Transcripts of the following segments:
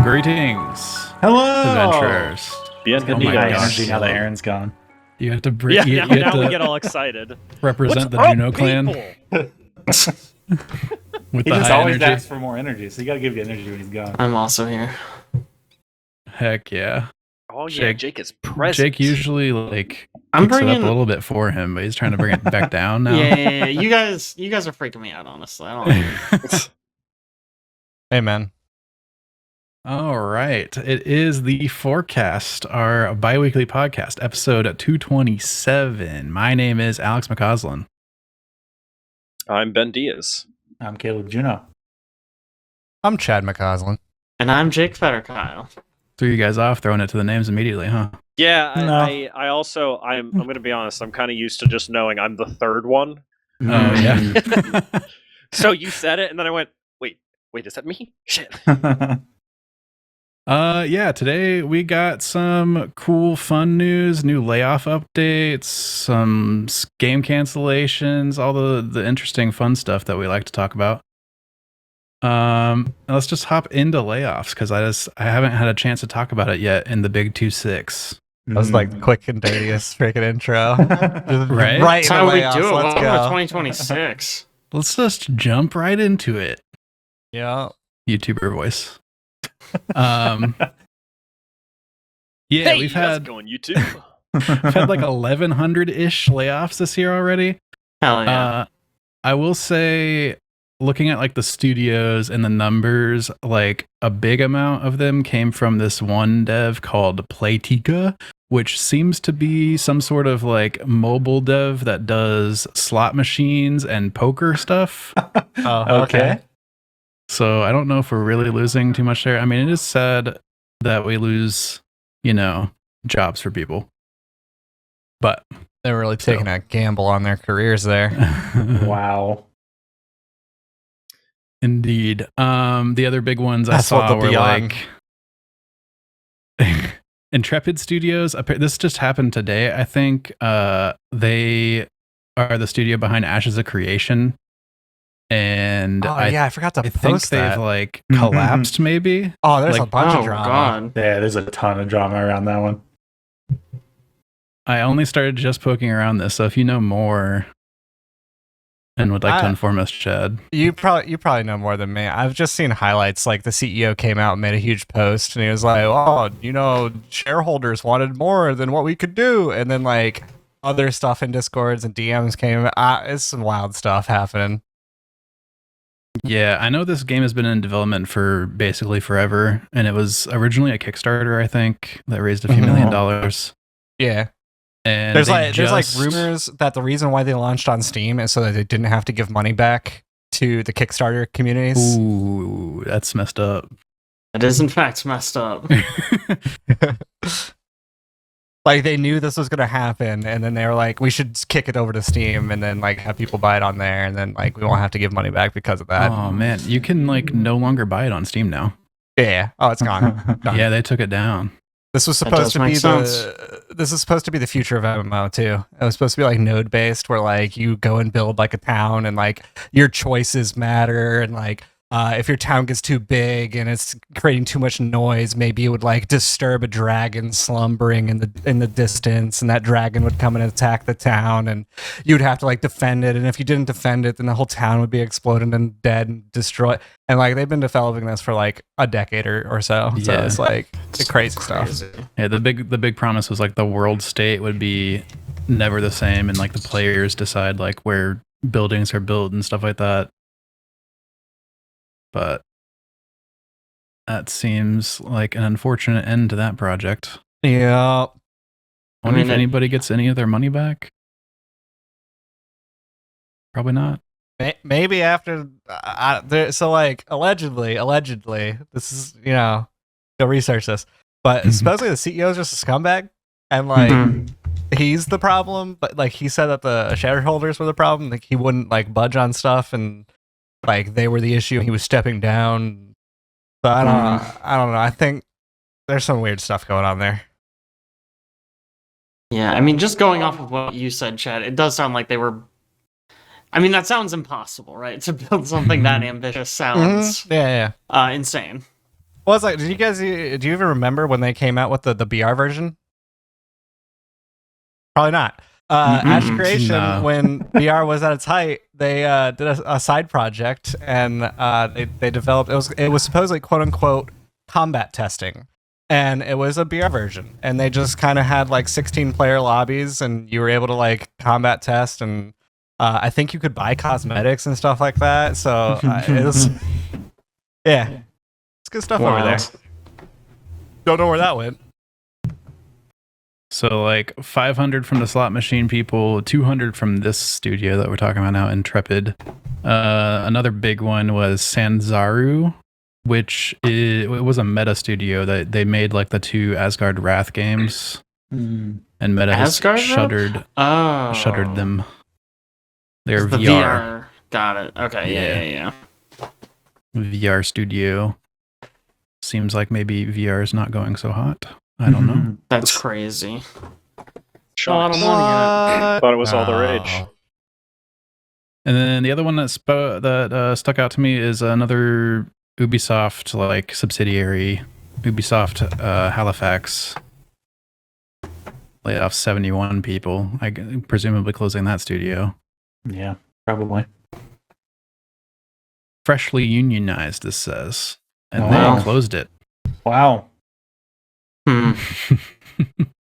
Greetings, Hello, adventurers. It's gonna be my high gosh. energy now that Aaron's gone. You have to bring. you have now we to get all excited. represent What's the up, Juno clan people? with He the just high always energy. asks for more energy, so you gotta give the energy when he's gone. I'm also here. Heck yeah! Oh yeah, Jake- Jake is present. Jake usually like I'm kicks it up bringing. a little bit for him, but he's trying to bring it back down now. Yeah. You guys are freaking me out. Honestly, I don't. Hey, man. All right, it is the Forecast, our bi-weekly podcast, episode 227. My name is Alex McCausland. I'm Ben Diaz. I'm Caleb Juno. I'm Chad McCausland. And I'm Jake Fetterkyle. Threw you guys off, throwing it to the names immediately, huh? Yeah, No. I also I'm going to be honest. I'm kind of used to just knowing I'm the third one. Oh yeah. So you said it, and then I went, wait, is that me? Shit. Yeah, today we got some cool fun news, new layoff updates, some game cancellations, all the interesting fun stuff that we like to talk about. Let's just hop into layoffs because I haven't had a chance to talk about it yet in the Big 2-6. That was like the quick and dirtiest freaking intro. Just Right? Right. That's how we layoffs. do it. Let's Welcome to go. 2026. Let's just jump right into it. Yeah. YouTuber voice. Yeah, Hey, we've how's had it going, YouTube? we've had like 1,100-ish layoffs this year already. Hell yeah. I will say, looking at like the studios and the numbers, like a big amount of them came from this one dev called Playtika, which seems to be some sort of like mobile dev that does slot machines and poker stuff. Oh, Okay. So I don't know if we're really losing too much there. I mean, it is sad that we lose, jobs for people. But They're really taking a gamble on their careers there. Wow. Indeed. The other big ones That's I what saw they'll were be on. like Intrepid Studios. This just happened today. I think they are the studio behind Ashes of Creation, and Oh, I forgot to I think post they've that. like collapsed. Maybe Oh, there's a like- bunch Oh of drama. god. Yeah, there's a ton of drama around that one. I only started just poking around this. So if you know more and would like to inform us, Chad. You probably know more than me. I've just seen highlights. Like the CEO came out and made a huge post, and he was like, "Oh, shareholders wanted more than what we could do," and then like other stuff in Discords and DMs came. It's some wild stuff happening. Yeah, I know this game has been in development for basically forever, and it was originally a Kickstarter, I think, that raised a few $1 million. Yeah. And There's they like just- rumors that the reason why they launched on Steam is so that they didn't have to give money back to the Kickstarter communities. Ooh, that's messed up. It is in fact messed up. Like they knew this was gonna happen, and then they were like, "We should kick it over to Steam, and then like have people buy it on there, and then like we won't have to give money back because of that." Oh man, you can like no longer buy it on Steam now. Yeah. Oh, it's gone. Done. Yeah, they took it down. This was That supposed does to make be sense. this is supposed to be the future of MMO too. It was supposed to be like node based, where like you go and build like a town, and like your choices matter, and like if your town gets too big and it's creating too much noise, maybe it would like disturb a dragon slumbering in the distance, and that dragon would come and attack the town, and you'd have to like defend it. And if you didn't defend it, then the whole town would be exploded and dead and destroyed. And like they've been developing this for like a decade or so. So Yeah. it's like the crazy stuff. Crazy. Yeah, the big promise was like the world state would be never the same, and like the players decide like where buildings are built and stuff like that. But that seems like an unfortunate end to that project. Yeah. I wonder mean, if anybody gets any of their money back. Probably not. Maybe after so like allegedly this is go research this, but supposedly the CEO is just a scumbag, and like Mhm. he's the problem, but like he said that the shareholders were the problem, like he wouldn't like budge on stuff, and like they were the issue, and he was stepping down. So I don't know. I think there's some weird stuff going on there. Yeah, I mean, just going off of what you said, Chad, it does sound like they were. I mean, that sounds impossible, right? To build something that ambitious sounds Yeah. insane. Well, it's like, do you even remember when they came out with the BR version? Probably not. At Creation, No. when BR was at its height, they did a side project, and they developed. It was supposedly quote unquote combat testing, and it was a BR version, and they just kind of had like 16-player lobbies, and you were able to like combat test, and I think you could buy cosmetics and stuff like that. So it was, yeah, it's good stuff over there. Don't know where that went. So like 500 from the slot machine people, 200 from this studio that we're talking about now, Intrepid. Another big one was Sanzaru, which it was a Meta studio that they made like the 2 Asgard Wrath games, and Meta has Asgard shuttered them. They're The VR. Got it. Okay. Yeah. VR studio. Seems like maybe VR is not going so hot. I don't know. That's crazy. Shocked. A lot of money in it. Thought it was all the rage. And then the other one that stuck out to me is another Ubisoft like subsidiary, Ubisoft Halifax. Laid off 71 people, presumably closing that studio. Yeah, probably. Freshly unionized, this says, and Wow. they closed it. Wow. A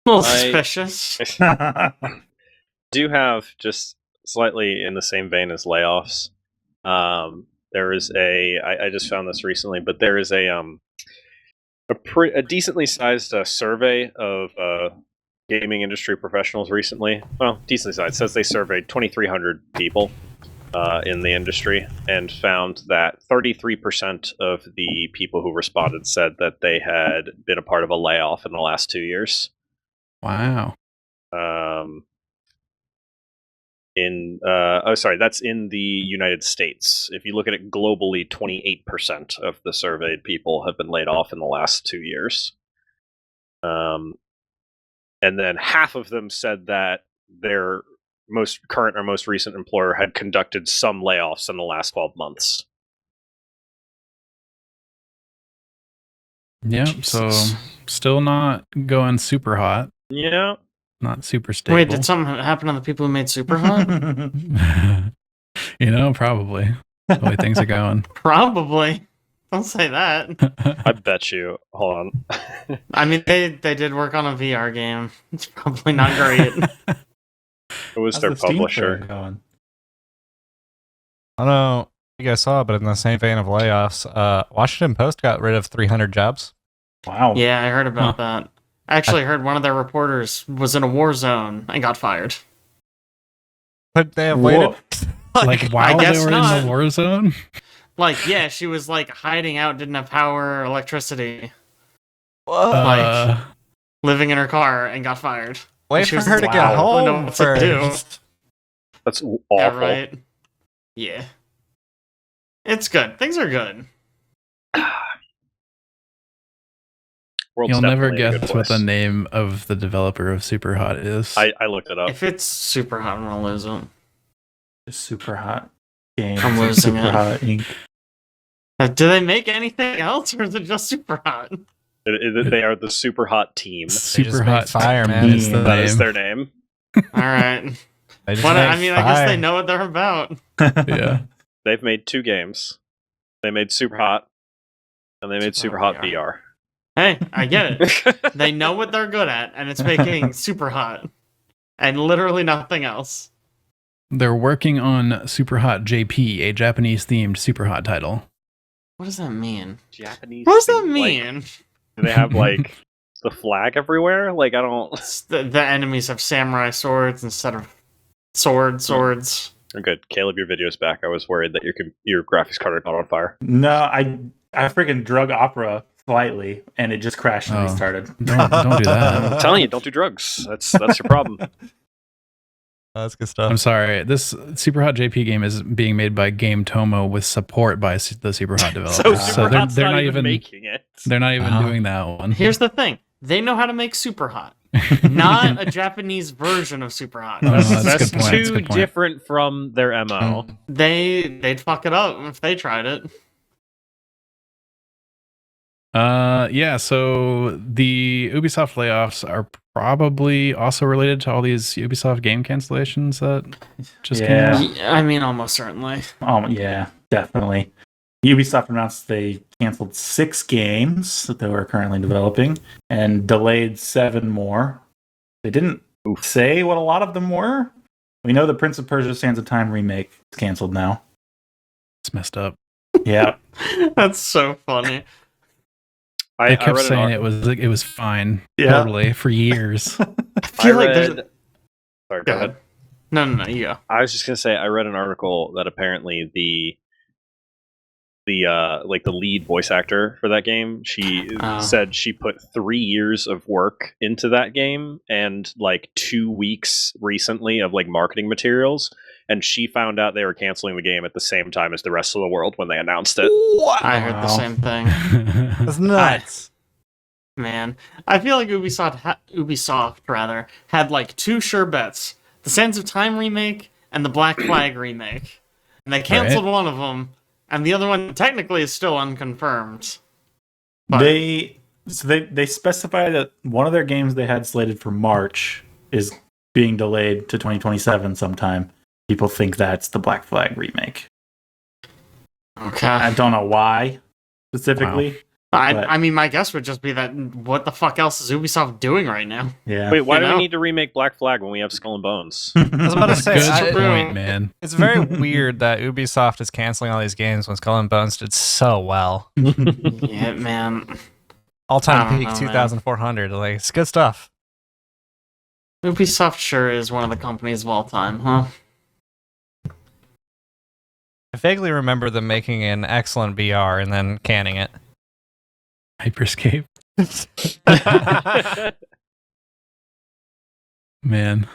little I- suspicious. Do have, just slightly in the same vein as layoffs. There is I just found this recently, but there is a decently sized survey of gaming industry professionals recently. Well, decently sized. It says they surveyed 2,300 people in the industry and found that 33% of the people who responded said that they had been a part of a layoff in the last 2 years. Wow. That's in the United States. If you look at it globally, 28% of the surveyed people have been laid off in the last 2 years. And then half of them said that their most current or most recent employer had conducted some layoffs in the last 12 months. Yeah, so still not going super hot, Yeah. not super stable. Wait, did something happen to the people who made Super Hot? Probably the way things are going. Probably. Don't say that. I bet you. Hold on. I mean, they did work on a VR game. It's probably not great. It was How's their the Steam publisher. fair going? I don't know if you guys saw, but in the same vein of layoffs, Washington Post got rid of 300 jobs. Wow. Yeah, I heard about that. I actually heard one of their reporters was in a war zone and got fired. But they have Whoa. waited. Like while guess they were in not. the war zone. Like, yeah, she was like hiding out, didn't have power or electricity, Uh, living in her car, and got fired. Wait She for was her to like, get wow, I don't know home what to do. first. That's awful. Yeah, right. Yeah. It's good. Things are good. World's You'll never definitely a good guess what the place. name of the developer of Superhot is. I looked it up. If it's super hot, I'm gonna lose it. Just super hot games. I'm losing super it. hot ink. Do they make anything else, or is it just super hot? They are the super hot team. They just Super make Hot fire, man. is the That is name. their name. All right. They just Well, make I mean, I guess fire. they know what they're about. Yeah. They've made 2 games. They made Super Hot, and they made Super Hot VR. Hey, I get it. They know what they're good at, and it's making super hot, and literally nothing else. They're working on Superhot JP, a Japanese themed Superhot title. What does that mean? Japanese. What does that theme, mean? Like, do they have like the flag everywhere? Like I don't. The enemies have samurai swords instead of swords. You're good, Caleb. Your video's back. I was worried that your graphics card had gone on fire. No, I freaking drug opera slightly, and it just crashed and Oh. restarted. Don't do that. I'm telling you, don't do drugs. That's your problem. That's good stuff. I'm sorry. This Superhot JP game is being made by Game Tomo with support by the Superhot developers. So they're, Superhot's they're not not even even making it. they're not even Oh. doing that one. Here's the thing: they know how to make super hot, not a Japanese version of super hot. Oh, that's a That's good point. That's a too good point. different from their MO. They'd fuck it up if they tried it. Yeah, so the Ubisoft layoffs are probably also related to all these Ubisoft game cancellations that just came Yeah. out. I mean, almost certainly. Yeah, definitely. Ubisoft announced they canceled 6 games that they were currently developing and delayed 7 more. They didn't say what a lot of them were. We know the Prince of Persia: Sands of Time remake is canceled now. It's messed up. Yeah. That's so funny. I kept read saying it was fine, Yeah. totally, for years. I feel like there's. Sorry, Go ahead. No, you go. I was just gonna say I read an article that apparently the like the lead voice actor for that game, she said she put 3 years of work into that game and like 2 weeks recently of like marketing materials, and she found out they were canceling the game at the same time as the rest of the world when they announced it. I heard the same thing. That's nuts. Man, I feel like Ubisoft rather had like 2 sure bets: the Sands of Time remake and the Black Flag remake, and they canceled one of them, and the other one technically is still unconfirmed. But They specify that one of their games they had slated for March is being delayed to 2027 sometime. People think that's the Black Flag remake. okay, I don't know why specifically. Wow. I mean, my guess would just be that what the fuck else is Ubisoft doing right now? Yeah. Wait, why You do know? we need to remake Black Flag when we have Skull and Bones? I was about to say, Good true. point, man. it's very weird that Ubisoft is canceling all these games when Skull and Bones did so well. Yeah, man. I All-time don't peak, know, man. 2,400. Like, it's good stuff. Ubisoft sure is one of the companies of all time, huh? I vaguely remember them making an excellent VR and then canning it. Hyperscape. Man,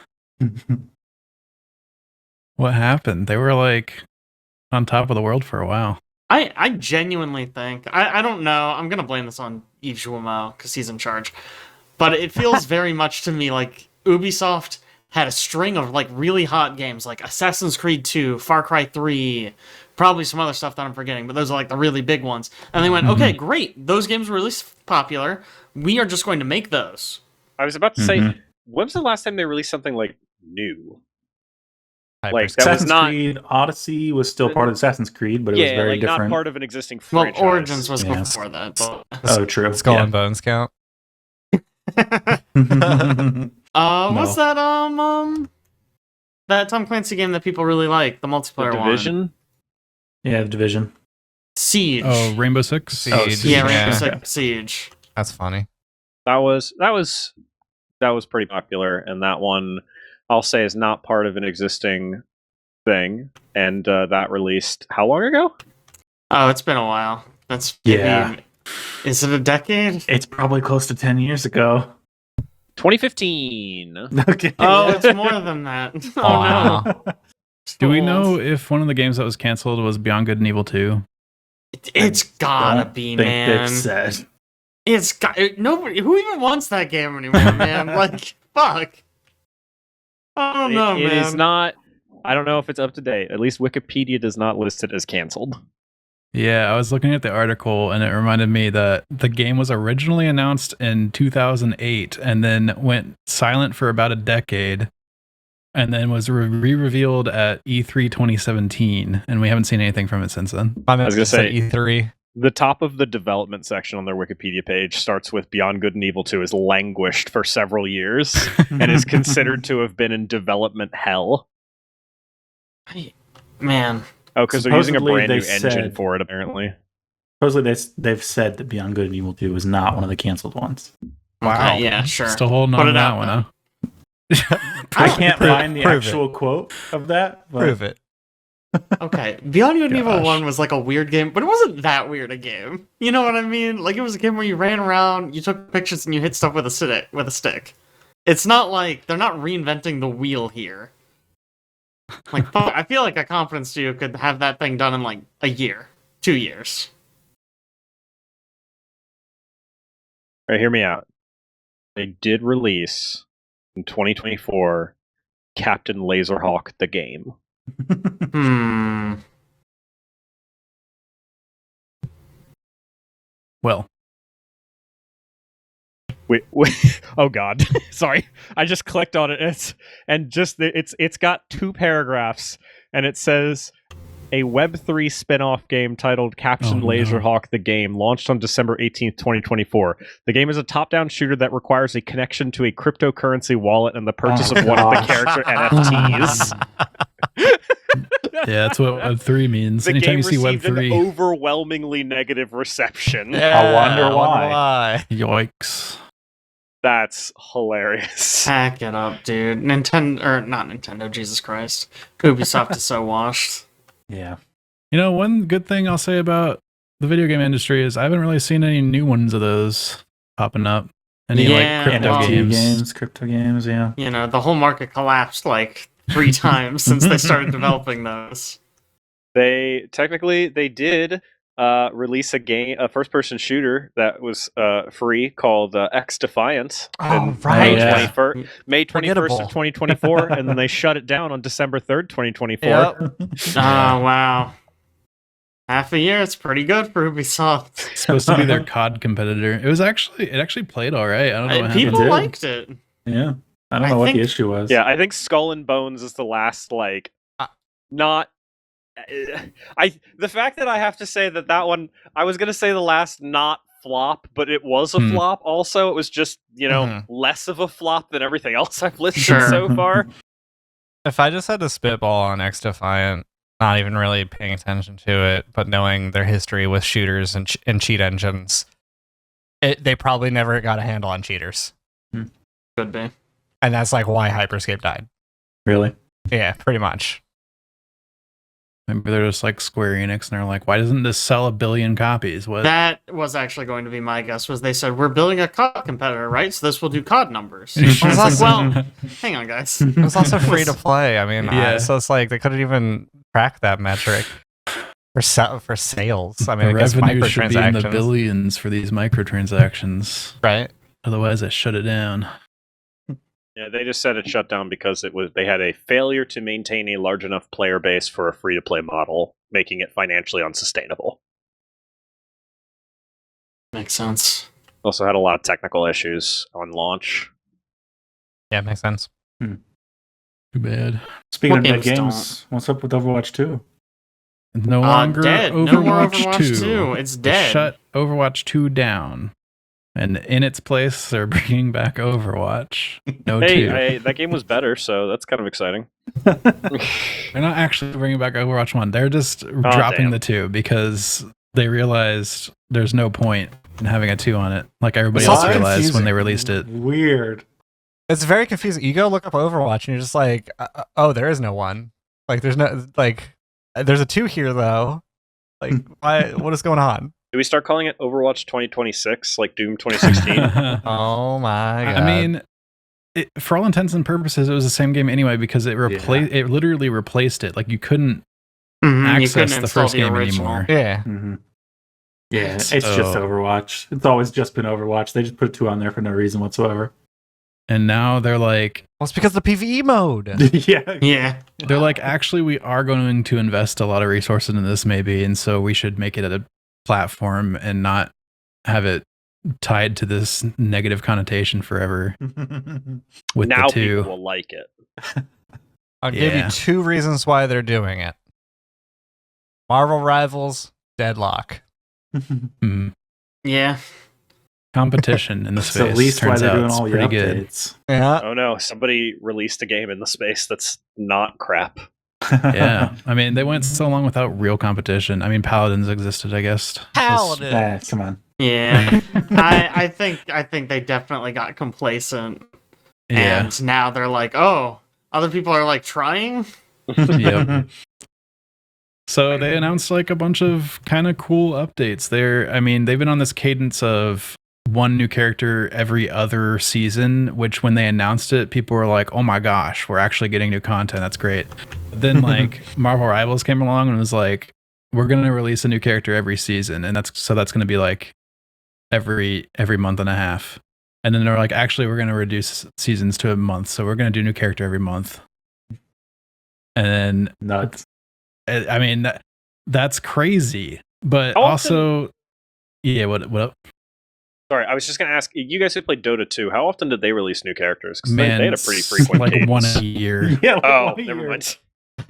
what happened? They were like on top of the world for a while. I genuinely think I don't know. I'm gonna blame this on Yves Guillemot because he's in charge, but it feels very much to me like Ubisoft had a string of like really hot games like Assassin's Creed 2, Far Cry 3, probably some other stuff that I'm forgetting, but those are like the really big ones. And they went, okay, great, those games were really popular. We are just going to make those. I was about to say, when was the last time they released something like new? Like Hyperscape. that was Assassin's not Creed Odyssey was still part of Assassin's Creed, but it was very like different. not part of an existing Well, franchise. Origins was Yeah. before that. But... Oh, true. Skull and Bones count. What's that that Tom Clancy game that people really like, the multiplayer The one? Division. Yeah, the Division. Siege. Oh, Rainbow Six. Siege. Oh, Siege. yeah, Rainbow Yeah. Six Siege. That's funny. That was pretty popular, and that one I'll say is not part of an existing thing. And that released how long ago? Oh, it's been a while. That's Yeah. Is it a decade? It's probably close to 10 years ago. 2015. Okay. Oh, it's more than that. Oh Wow. no. Do we Old. know if one of the games that was canceled was Beyond Good and Evil 2? It's gotta Don't be, think man. they've said. It's got nobody. Who even wants that game anymore, man? Like, fuck. I don't know, It man. is not. I don't know if it's up to date. At least Wikipedia does not list it as canceled. Yeah, I was looking at the article and it reminded me that the game was originally announced in 2008 and then went silent for about a decade and then was re-revealed at E3 2017, and we haven't seen anything from it since then. I was gonna say- E3. The top of the development section on their Wikipedia page starts with Beyond Good and Evil 2 has languished for several years and is considered to have been in development hell. Man. Oh, because they're using a Supposedly brand new they engine said- for it, apparently. Supposedly they've said that Beyond Good and Evil 2 is not one of the canceled ones. Wow. Okay, yeah, sure. Still holding Put on it to that out, one, though. huh? I can't find the prove actual quote of that. But Prove it. Okay, Beyond Good and Evil Gosh. 1 was like a weird game, but it wasn't that weird a game. You know what I mean? Like, it was a game where you ran around, you took pictures, and you hit stuff with a stick. It's not like they're not reinventing the wheel here. Like, fuck, I feel like a Confidence Studio could have that thing done in like a year, 2 years. All right, hear me out. They did release in 2024 Captain Laserhawk the game. Hmm. Well, Oh God, sorry. I just clicked on it. It's got 2 paragraphs, and it says a Web3 spin-off game titled Captioned Oh, no. Laserhawk the Game launched on December 18th, 2024. The game is a top-down shooter that requires a connection to a cryptocurrency wallet and the purchase of one of the character NFTs. Yeah, that's what Web3 means. The Anytime game you see received an Web3, overwhelmingly negative reception. I wonder why. yikes. That's hilarious. Pack it up, dude. Not Nintendo, Jesus Christ. Ubisoft is so washed. Yeah. You know, one good thing I'll say about the video game industry is I haven't really seen any new ones of those popping up. Any Yeah, like crypto well- NFT games. crypto games, yeah. You know, the whole market collapsed like 3 times since they started developing those. They did release a first-person shooter that was free called X Defiant Oh, May right. yeah. 21st, May 21st Forgettable. of 2024, and then they shut it down on December 3rd, 2024. Yep. Oh, wow. Half a year, it's pretty good for Ubisoft. It's supposed to be their COD competitor. It actually played all right. I don't know what happened. People did. liked it. Yeah. I don't I know what think- the issue was. Yeah, I think Skull and Bones is the last not. The fact that I have to say that one, I was gonna say the last not flop, but it was a flop. Also, it was just less of a flop than everything else I've listed Sure. so far. If I just had to spitball on X Defiant, not even really paying attention to it, but knowing their history with shooters and cheat engines, they probably never got a handle on cheaters. Could be. And that's like why Hyperscape died. Really? Yeah, pretty much. Maybe they're just like Square Enix and they're like, why doesn't this sell 1 billion copies? What? That was actually going to be my guess, was they said, we're building a COD competitor, right? So this will do COD numbers. I was like, well, hang on, guys. It was also free to play. I mean, Yeah. so it's like they couldn't even crack that metric for sales. I mean, the I guess revenue should be in the microtransactions, billions for these microtransactions. right? Otherwise, they shut it down. Yeah, they just said it shut down because they had a failure to maintain a large enough player base for a free-to-play model, making it financially unsustainable. Makes sense. Also had a lot of technical issues on launch. Yeah, makes sense. Too bad. Speaking What of dead games games, what's up with Overwatch 2? No longer Dead. Overwatch, No more Overwatch 2. 2. It's They dead. shut Overwatch 2 down. And in its place, they're bringing back Overwatch. No 2. That game was better, so that's kind of exciting. They're not actually bringing back Overwatch 1. They're just dropping damn. the 2 because they realized there's no point in having a 2 on it. Like everybody It's else also realized when confusing. they released it. Weird. It's very confusing. You go look up Overwatch and you're just like, oh, there is no 1. Like, there's there's a 2 here though. Like, why? What is going on? Do we start calling it Overwatch 2026, like Doom 2016? Oh my god! I mean, for all intents and purposes, it was the same game anyway because it it literally replaced it. Like you couldn't Mhm, you access couldn't the install first game original. anymore. yeah. Mm-hmm. Yeah, it's So- just Overwatch. It's always just been Overwatch. They just put 2 on there for no reason whatsoever. And now they're like, Well, it's because of the PVE mode. Yeah. Yeah. actually, we are going to invest a lot of resources in this, maybe, and so we should make it a platform and not have it tied to this negative connotation forever. With Now the 2, people will like it. I'll give you Yeah. 2 reasons why they're doing it: Marvel Rivals, Deadlock. Mm. Yeah. competition in the It's space. at least why Turns they're out doing it's all your pretty good. updates. Yeah. Oh no, somebody released a game in the space that's not crap. Yeah, I mean, they went so long without real competition. I mean, Paladins existed, I guess. Paladin. Come on. Yeah. I think they definitely got complacent. Yeah, And now they're like, oh, other people are like trying? yep. So they announced like a bunch of kind of cool updates. They've been on this cadence of one new character every other season, which when they announced it, people were like, oh my gosh, we're actually getting new content. That's great. But then like Marvel Rivals came along and was like, we're going to release a new character every season. And that's going to be like every month and a half. And then they're like, actually, we're going to reduce seasons to a month. So we're going to do a new character every month. And then Nuts. I mean, that's crazy. But How also, yeah, what up? Sorry, I was just going to ask you guys who played Dota 2. How often did they release new characters? Because they Man, had a pretty frequent like cadence. one a year. Yeah, like Oh, one a never year. mind.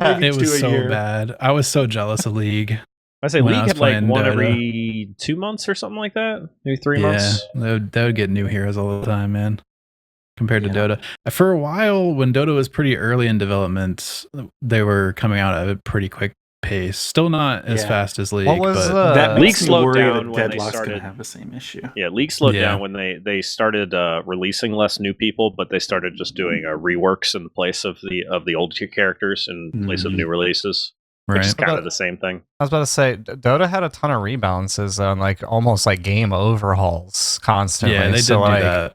Maybe It two was a so year. bad. I was so jealous of League. I say When I League was had like playing one Dota. every 2 months or something like that. Maybe 3 Yeah, months. they would get new heroes all the time, man. Compared to Yeah. Dota. For a while, when Dota was pretty early in development, they were coming out at a pretty quick pace. Still not as Yeah. fast as League. What was but That League makes me slowed worry down that when they Deadlock's going started- to have the same issue. Yeah, League slowed Yeah. down when they started releasing less new people, but they started just doing reworks in place of the old tier characters in place of Mhm. new releases, which is right. kind But- of the same thing. I was about to say, Dota had a ton of rebalances and like almost like game overhauls constantly. Yeah, they did so, do like, that.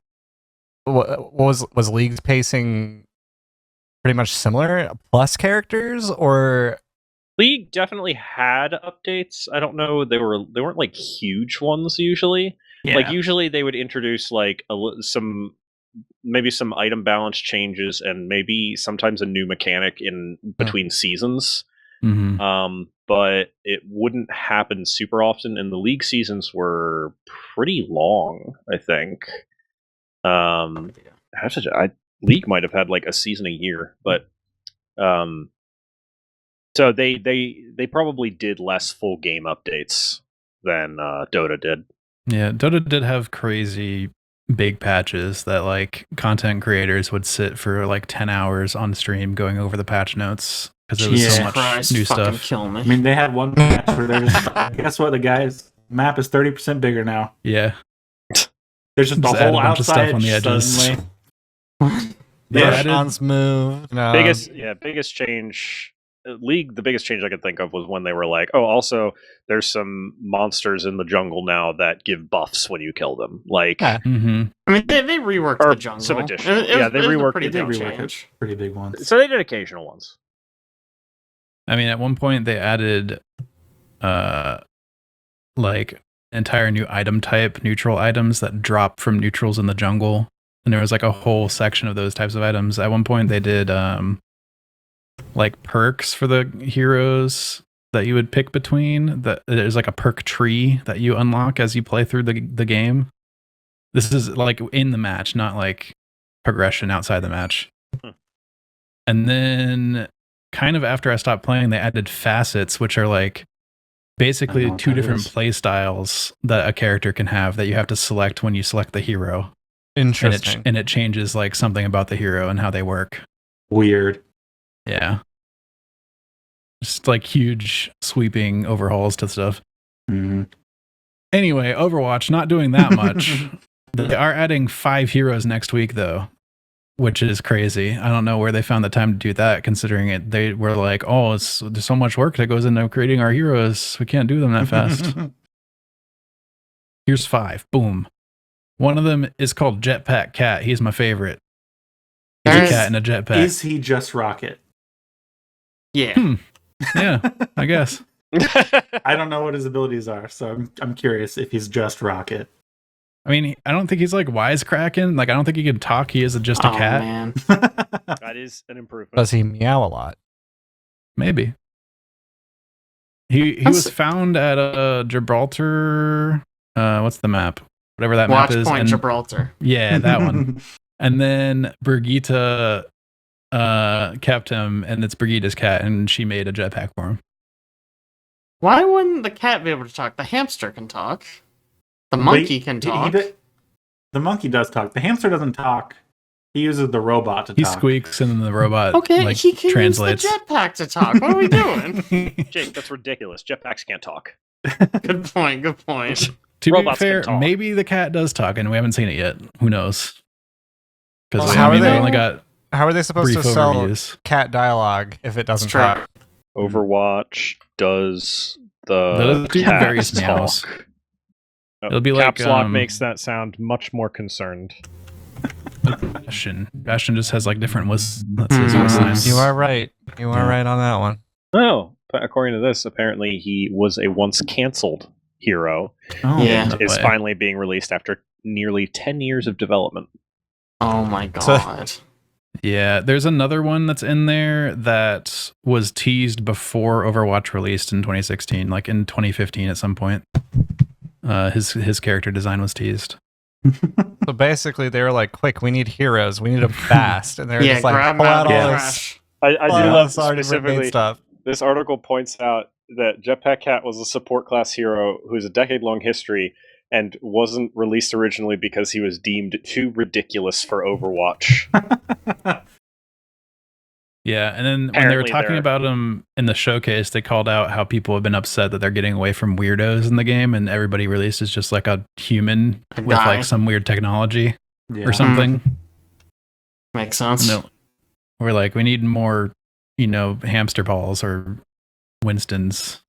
What was League's pacing pretty much similar? Plus characters or League definitely had updates. I don't know, they weren't like huge ones usually. Like usually they would introduce like some item balance changes and maybe sometimes a new mechanic in between seasons. Mhm. But it wouldn't happen super often, and the League seasons were pretty long, I think. League might have had like a season a year, but so they probably did less full game updates than Dota did. Yeah, Dota did have crazy big patches that like content creators would sit for like 10 hours on stream going over the patch notes because there was Jesus so much Christ, new fucking stuff. kill me. I mean, they had one patch where there's guess what? The guy's map is 30% bigger now. Yeah. There's just the Just add a whole bunch of stuff outside on the edges. suddenly. They Yeah. added- Sean's move? No. Biggest change. League, the biggest change I could think of was when they were like, oh, also there's some monsters in the jungle now that give buffs when you kill them. Like, Yeah. Mm-hmm. I mean, they reworked Or the jungle. some additional- It yeah, was- they it was a reworked pretty They big did rework it. change. Pretty big ones. so they did occasional ones. I mean, at one point they added like entire new item type, neutral items that drop from neutrals in the jungle. And there was like a whole section of those types of items. At one point they did like perks for the heroes that you would pick between. That there's like a perk tree that you unlock as you play through the game. This is like in the match, not like progression outside the match. And then kind of after I stopped playing, they added facets, which are like basically I don't know what two that different is. play styles that a character can have that you have to select when you select the hero. Interesting. And it changes like something about the hero and how they work. Weird. Yeah. Just like huge sweeping overhauls to stuff. Mhm. Anyway, Overwatch not doing that much. They are adding 5 heroes next week though, which is crazy. I don't know where they found the time to do that, considering it. They were like, "Oh, there's so much work that goes into creating our heroes. We can't do them that fast." Here's 5. Boom. One of them is called Jetpack Cat. He's my favorite. He's a There's- cat in a jetpack. Is he just Rocket? Yeah. Yeah, I guess. I don't know what his abilities are, so I'm curious if he's just Rocket. I mean, I don't think he's like wisecracking. Like, I don't think he can talk. He is just a Oh, cat. man. That is an improvement. Does he meow a lot? Maybe. He That's- was found at Gibraltar. What's the map? Whatever that Watch map is. Point and- Gibraltar. Yeah, that one. And then Brigitte kept him, and it's Brigitte's cat, and she made a jetpack for him. Why wouldn't the cat be able to talk? The hamster can talk. The monkey can talk. The monkey does talk. The hamster doesn't talk. He uses the robot to He talk. squeaks, and then the robot Okay, like he can translates. use the jetpack to talk. What are we doing? Jake, that's ridiculous. Jetpacks can't talk. Good point. Good point. To be Robots can fair, talk. maybe the cat does talk, and we haven't seen it yet. Who knows? Because Well, I how mean, are we they- only got How are they supposed brief to sell overviews. cat dialogue if it doesn't It's true. talk? Overwatch does the Those do cats various meows. talk. It'll be like, Caps Lock makes that sound much more concerned. Bastion. Bastion just has like different whistles. That's his whistle Mhm. signs. You are right. You are Yeah. right on that one. Oh, but according to this, apparently he was a once canceled hero Oh, Yeah. and is way. finally being released after nearly 10 years of development. Oh my god. Yeah, there's another one that's in there that was teased before Overwatch released in 2016, like in 2015 at some point. His character design was teased. So basically, they were like, "Quick, we need heroes. We need them fast." And they're Yeah, just like, grab "Pull them out out of all the this, trash. I do pull out all love this already made specifically stuff." this article points out that Jetpack Cat was a support class hero who has a decade-long history and wasn't released originally because he was deemed too ridiculous for Overwatch. Yeah, and then when they were Apparently talking they're- about him in the showcase, they called out how people have been upset that they're getting away from weirdos in the game, and everybody released is just like a human A with guy. like some weird technology Yeah. or something. Makes sense. No, we're like, we need more, hamster balls or Winstons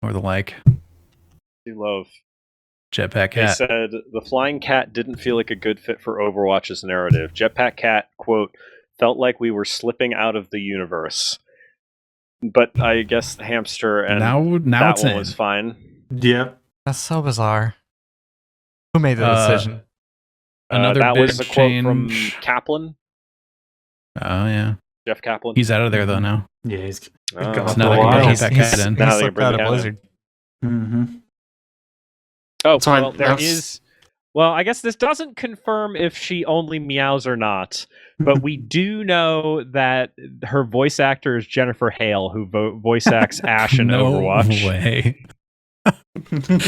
or the like. Do love. Jetpack They Cat. said the flying cat didn't feel like a good fit for Overwatch's narrative. Jetpack Cat, quote, felt like we were slipping out of the universe. But I guess the hamster and now that it's one in. was fine. Yep. That's so bizarre. Who made the decision? Another that big was a quote from change. Kaplan, Oh yeah, Jeff Kaplan. he's out of there though now. Yeah, he's Oh. gone It's for not a like a while. Jetpack Cat in. Now He's they slipped bring out the of cat in. Blizzard. Mm-hmm. Oh, So well, there that's- is. Well, I guess this doesn't confirm if she only meows or not, but we do know that her voice actor is Jennifer Hale, who voice acts Ashe in No Overwatch. way.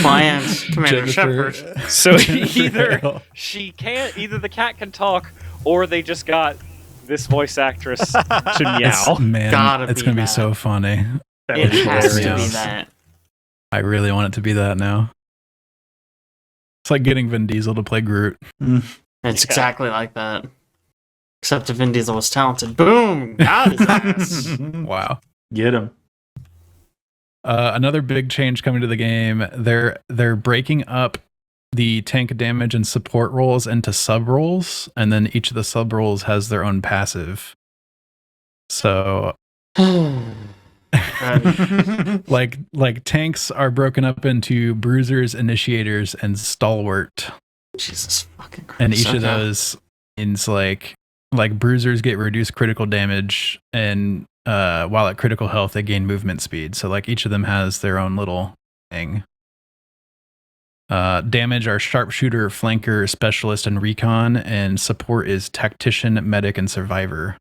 My aunt's Commander Jennifer- Shepard. So Jennifer either Hale. she can't, either the cat can talk, or they just got this voice actress to meow. Man, Gotta it's be gonna be that. so funny. It has to be hilarious. that. I really want it to be that now. It's like getting Vin Diesel to play Groot. It's Yeah. exactly like that. Except if Vin Diesel was talented. Boom! Got his ass. Wow. Get him. Another big change coming to the game. They're breaking up the tank damage and support roles into sub roles, and then each of the sub roles has their own passive. So like tanks are broken up into bruisers, initiators, and stalwart. Jesus fucking Christ. And each of Okay. those means like bruisers get reduced critical damage, and while at critical health they gain movement speed. So like each of them has their own little thing. Damage are sharpshooter, flanker, specialist, and recon, and support is tactician, medic, and survivor.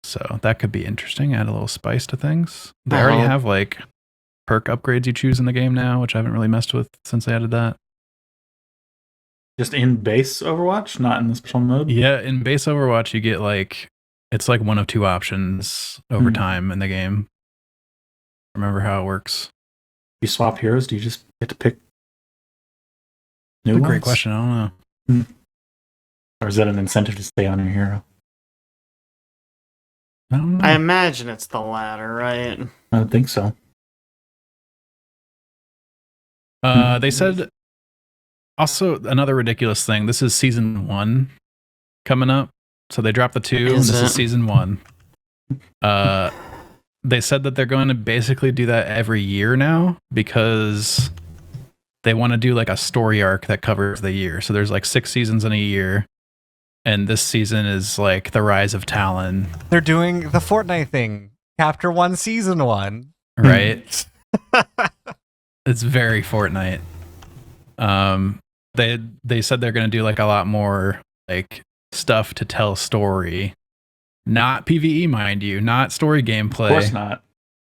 So that could be interesting. Add a little spice to things. They already Uh-huh. have like perk upgrades you choose in the game now, which I haven't really messed with since they added that. Just in base Overwatch, not in the special mode. Yeah, in base Overwatch, you get it's like one of two options over Hmm. time in the game. Remember how it works? You swap heroes, do you just get to pick new That's a ones? great question. I don't know. Or is that an incentive to stay on your hero? I don't know. I imagine it's the latter, right? I don't think so. They said also another ridiculous thing. This is season 1 coming up. So they dropped the 2, and Is this it? is season 1. They said that they're going to basically do that every year now because they want to do like a story arc that covers the year. So there's like 6 seasons in a year. And this season is like the rise of Talon, They're doing the Fortnite thing. Chapter 1, Season 1. right? It's very Fortnite. They said they're going to do like a lot more like stuff to tell story. Not PvE, mind you, not story gameplay. Of course not.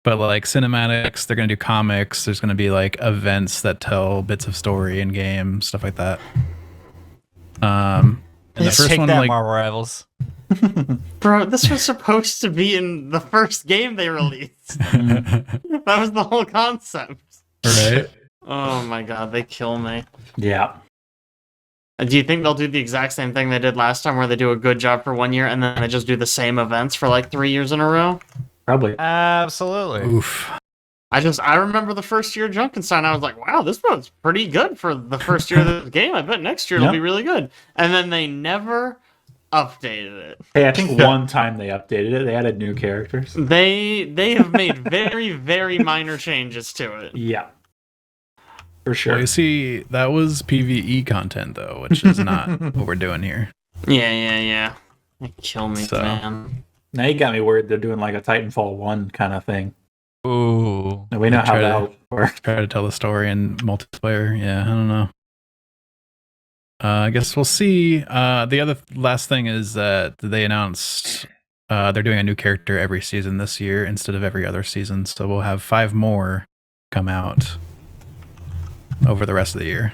But like cinematics, they're going to do comics. There's going to be like events that tell bits of story in game, stuff like that. And the Let's first take one, that, like, Marvel Rivals. Bro, this was supposed to be in the first game they released. That was the whole concept. right? Oh my god, they kill me. Yeah. Do you think they'll do the exact same thing they did last time where they do a good job for 1 year and then they just do the same events for like 3 years in a row? Probably. Absolutely. Oof. I remember the first year of Junkenstein, I was like, wow, this was pretty good for the first year of the game. I bet next year it'll Yeah. be really good. And then they never updated it. Hey, I think one time they updated it. They added new characters. They have made very, very minor changes to it. Yeah. For Well, sure. you see, that was PvE content though, which is not what we're doing here. Yeah. They kill me, So. man. Now you got me worried they're doing like a Titanfall 1 kind of thing. Ooh. And we know how Try to- that works. Try to tell the story in multiplayer. Yeah, I don't know. I guess we'll see. The other last thing is that they announced they're doing a new character every season this year instead of every other season. So we'll have 5 more come out over the rest of the year.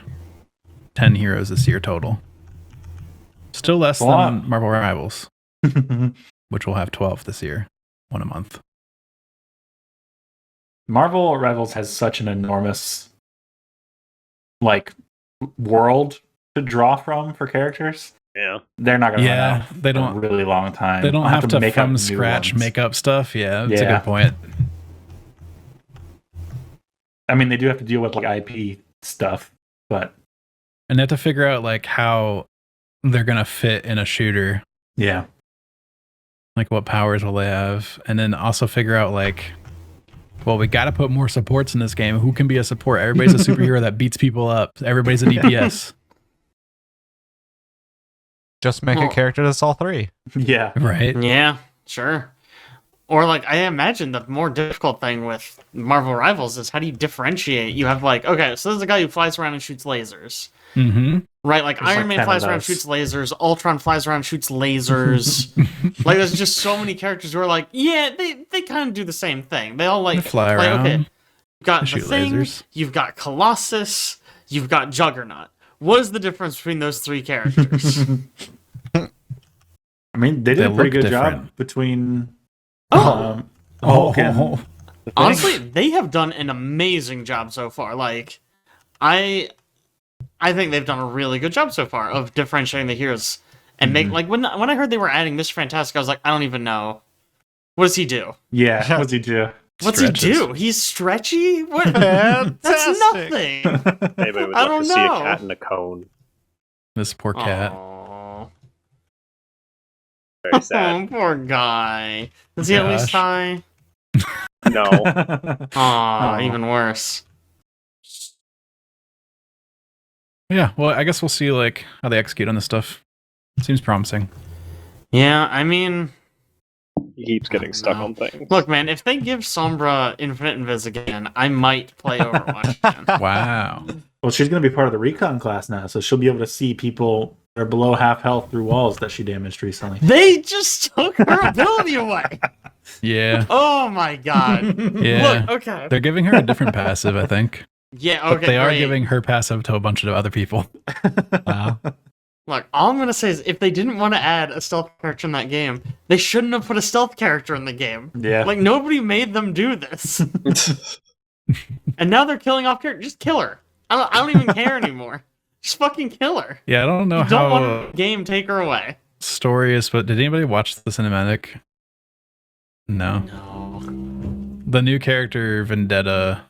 10 heroes this year total. Still less than Marvel Rivals, which will have 12 this year, 1 a month. Marvel Rivals has such an enormous world to draw from for characters. Yeah, they're not going to run out they don't for a really long time. They don't have to make from up scratch make up stuff. Yeah, that's a good point. I mean, they do have to deal with IP stuff, but and they have to figure out how they're gonna fit in a shooter. Yeah, what powers will they have, and then also figure out well, we got to put more supports in this game. Who can be a support? Everybody's a superhero that beats people up. Everybody's a DPS. Just make a character that's all 3. Yeah. Right. Yeah, sure. Or I imagine the more difficult thing with Marvel Rivals is how do you differentiate? You have okay, so there's a guy who flies around and shoots lasers. Mm-hmm. Right, Iron Man flies around, shoots lasers. Ultron flies around, shoots lasers. There's just so many characters who are they kind of do the same thing. They all fly around. Okay, you've got the Thing, lasers. You've got Colossus, you've got Juggernaut. What is the difference between those 3 characters? I mean, they did a pretty good job between Hulk and honestly, they have done an amazing job so far. I think they've done a really good job so far of differentiating the heroes and make when I heard they were adding Mr. Fantastic, I was I don't even know. What does he do? Yeah, what does he do? What's he do? He's stretchy? What? That's nothing. Maybe we'd love to see a cat in a cone. This poor cat. Aww. Very sad. Oh, poor guy. Does he at least tie? No. Aw, even worse. Yeah, well, I guess we'll see how they execute on this stuff. Seems promising. Yeah, I mean, He keeps getting stuck on things. look, man, if they give Sombra Infinite Invis again, I might play Overwatch again. Wow. Well, she's going to be part of the recon class now, so she'll be able to see people that are below half health through walls that she damaged recently. They just took her ability away. Yeah. Oh my god. Yeah. Look, okay. They're giving her a different passive, I think. Yeah, okay. But they are great. giving her passive to a bunch of other people. Wow. Look, all I'm gonna say is if they didn't want to add a stealth character in that game, they shouldn't have put a stealth character in the game. Yeah. Nobody made them do this. And now they're killing off characters. Just kill her. I don't even care anymore. Just fucking kill her. Yeah, I don't know You how don't want the game take her away. story is, but did anybody watch the cinematic? No. No. The new character, Vendetta,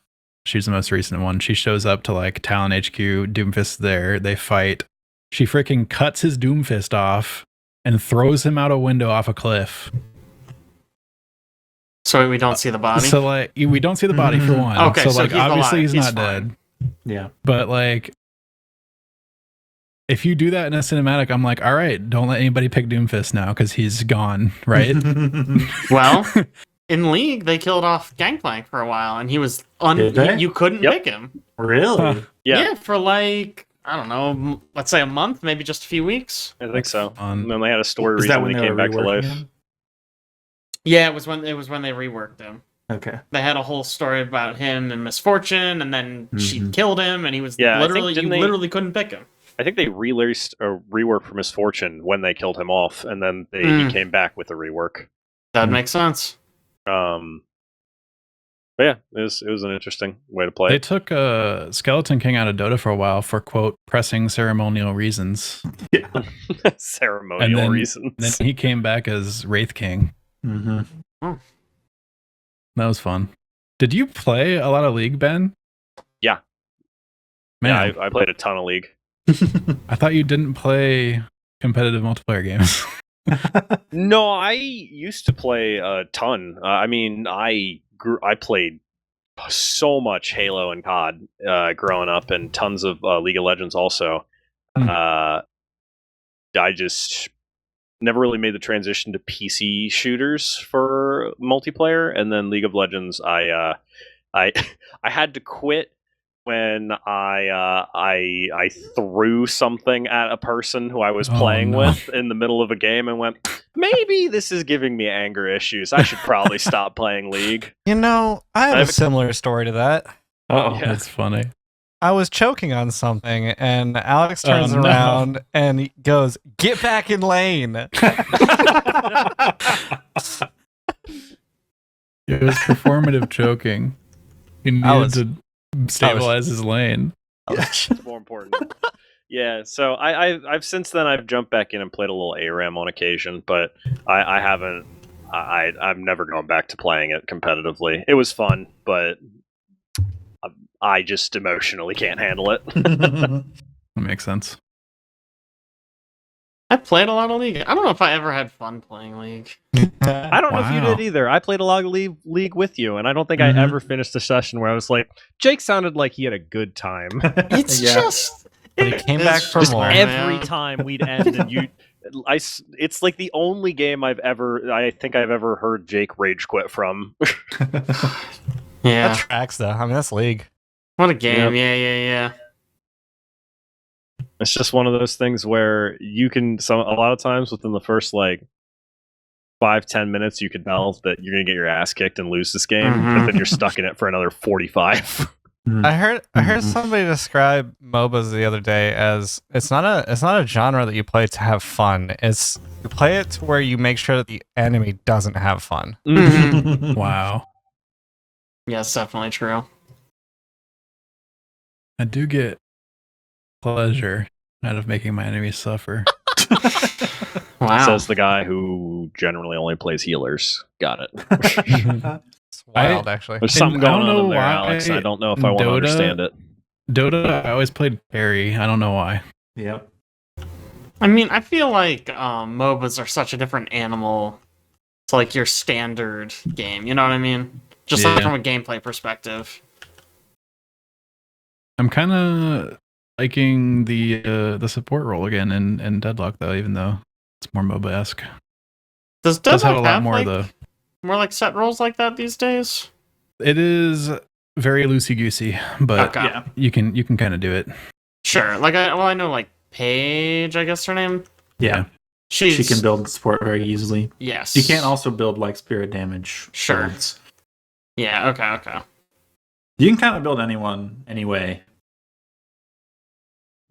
she's the most recent one. She shows up to Talon HQ, Doomfist's there, they fight. She freaking cuts his Doomfist off and throws him out a window off a cliff. So we don't see the body? So we don't see the body for one. Okay, so so he's obviously alive. he's not fine. dead. Yeah. But if you do that in a cinematic, I'm all right, don't let anybody pick Doomfist now because he's gone, right? Well, in League, they killed off Gangplank for a while, and he was Did they? you couldn't pick him. Really? Huh. Yeah, For I don't know, let's say a month, maybe just a few weeks. I think so. fun. And then they had a story Is that when recently they came were back to reworking life. him? Yeah, it was when they reworked him. Okay. They had a whole story about him and Misfortune, and then she Mhm. killed him, and he was Yeah, I think, literally didn't you they- literally couldn't pick him. I think they released a rework for Misfortune when they killed him off, and then he came back with a rework. That makes sense. But yeah, it was an interesting way to play. They took Skeleton King out of Dota for a while for, quote, pressing ceremonial reasons. Yeah. Ceremonial And then- reasons. Then he came back as Wraith King. Mm-hmm. That was fun. Did you play a lot of League, Ben? Yeah. Man, Yeah, I played a ton of League. I thought you didn't play competitive multiplayer games. No, I used to play a ton. I played so much Halo and COD growing up, and tons of League of Legends also. I just never really made the transition to PC shooters for multiplayer, and then League of Legends, I I had to quit when I threw something at a person who I was Oh, playing no. with in the middle of a game and went, maybe this is giving me anger issues. I should probably stop playing League. You know, I have I a have a- similar story to that. Oh, Yeah. That's funny. I was choking on something, and Alex turns Oh, no. around and he goes, "Get back in lane." It was performative choking. He needed to stabilize his lane. It's more important. Yeah, so I've since then I've jumped back in and played a little ARAM on occasion, but I haven't. I'm never going back to playing it competitively. It was fun, but I just emotionally can't handle it. That makes sense. I played a lot of League. I don't know if I ever had fun playing League. I don't know if you Wow. did either. I played a lot of League with you, and I don't think I Mhm. ever finished a session where I was like, Jake sounded like he had a good time. It's just. But he came back for Just more. every time we'd end, and it's like the only game I think I've ever heard Jake rage quit from. Yeah. That tracks, though. I mean, that's League. What a game. Yeah. It's just one of those things where you can a lot of times within the first like 5-10 minutes you could tell that you're gonna get your ass kicked and lose this game, but then you're stuck in it for another 45. I heard somebody describe MOBAs the other day as it's not a genre that you play to have fun. It's you play it to where you make sure that the enemy doesn't have fun. Wow. Yeah, it's definitely true. I do get pleasure out of making my enemies suffer. Wow. Says the guy who generally only plays healers. Got it. It's wild, actually. There's something And I going don't on in know there, why Alex. I don't know if I want to Dota- understand it. Dota, I always played carry. I don't know why. Yep. I mean, I feel like MOBAs are such a different animal to like your standard game. You know what I mean? Just like Yeah. from a gameplay perspective. I'm kind of liking the support role again in Deadlock though, even though it's more MOBA-esque. Does It does have a Deadlock lot have more like, though. more like set roles like that these days? It is very loosey goosey, but Okay. Yeah. you can kind of do it. Sure. Like I know like Paige, I guess her name. Yeah. She's She can build support very easily. Yes. You can't also build like spirit damage. Sure. builds. Yeah. Okay. You can kind of build anyone anyway.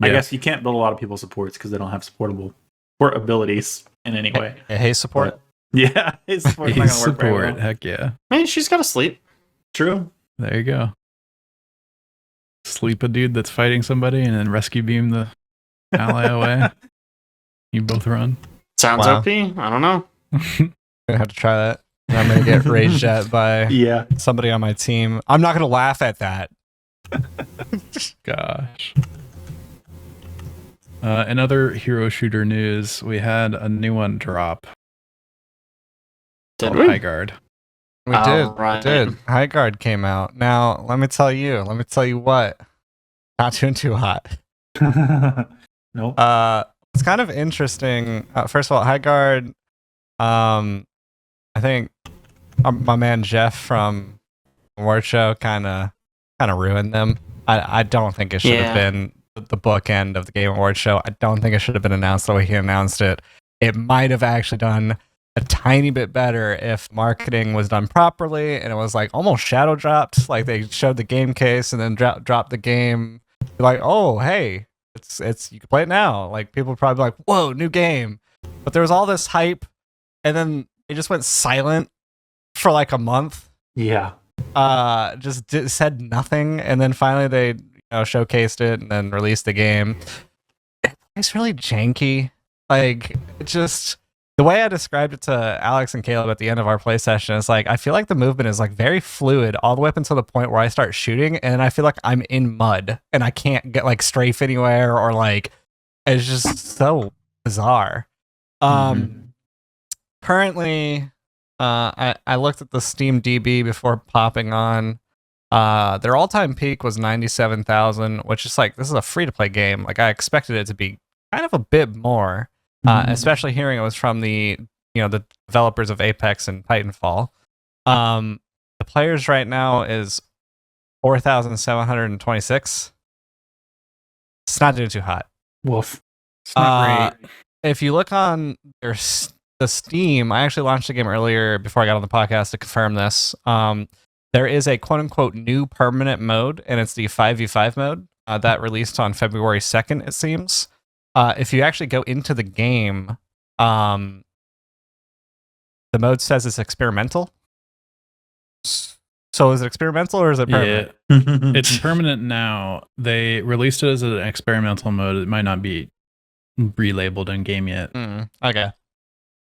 I Yeah. guess you can't build a lot of people's supports because they don't have support abilities in any way. Hey, support. But, yeah, his support's not He's gonna work very support. well. Heck yeah. Man, she's got to sleep. True. There you go. Sleep a dude that's fighting somebody and then rescue beam the ally away. You both run. Sounds Wow. OP. I don't know. I'm gonna have to try that. I'm gonna get raged at by Yeah. somebody on my team. I'm not gonna laugh at that. Gosh. In other hero shooter news, we had a new one drop. Did called we? Highguard. We Oh, did. right. We did. Highguard came out. Now, let me tell you what. Not doing too hot. Nope. It's kind of interesting. First of all, Highguard, I think my man Jeff from Award Show kind of ruined them. I don't think it should have Yeah. been the bookend of the Game Awards show. I don't think it should have been announced the way he announced it. It might have actually done a tiny bit better if marketing was done properly and it was like almost shadow dropped. Like they showed the game case and then dropped the game. Like, oh hey, it's you can play it now. Like people would probably be like, whoa, new game. But there was all this hype, and then it just went silent for like a month. Yeah. Said nothing, and then finally they showcased it and then released the game. It's really janky. Like it just the way I described it to Alex and Caleb at the end of our play session is like I feel like the movement is like very fluid all the way up until the point where I start shooting and I feel like I'm in mud and I can't get like strafe anywhere or like it's just so bizarre. Currently I looked at the Steam DB before popping on. Their all-time peak was 97,000, which is like this is a free-to-play game. Like I expected it to be kind of a bit more. Especially hearing it was from the the developers of Apex and Titanfall. The players right now is 4,726. It's not doing too hot. Woof. It's not great. If you look on the Steam, I actually launched the game earlier before I got on the podcast to confirm this. There is a quote-unquote new permanent mode, and it's the 5v5 mode that released on February 2nd, it seems. If you actually go into the game, the mode says it's experimental. So is it experimental or is it permanent? Yeah, it's permanent now. They released it as an experimental mode. It might not be relabeled in game yet. Okay.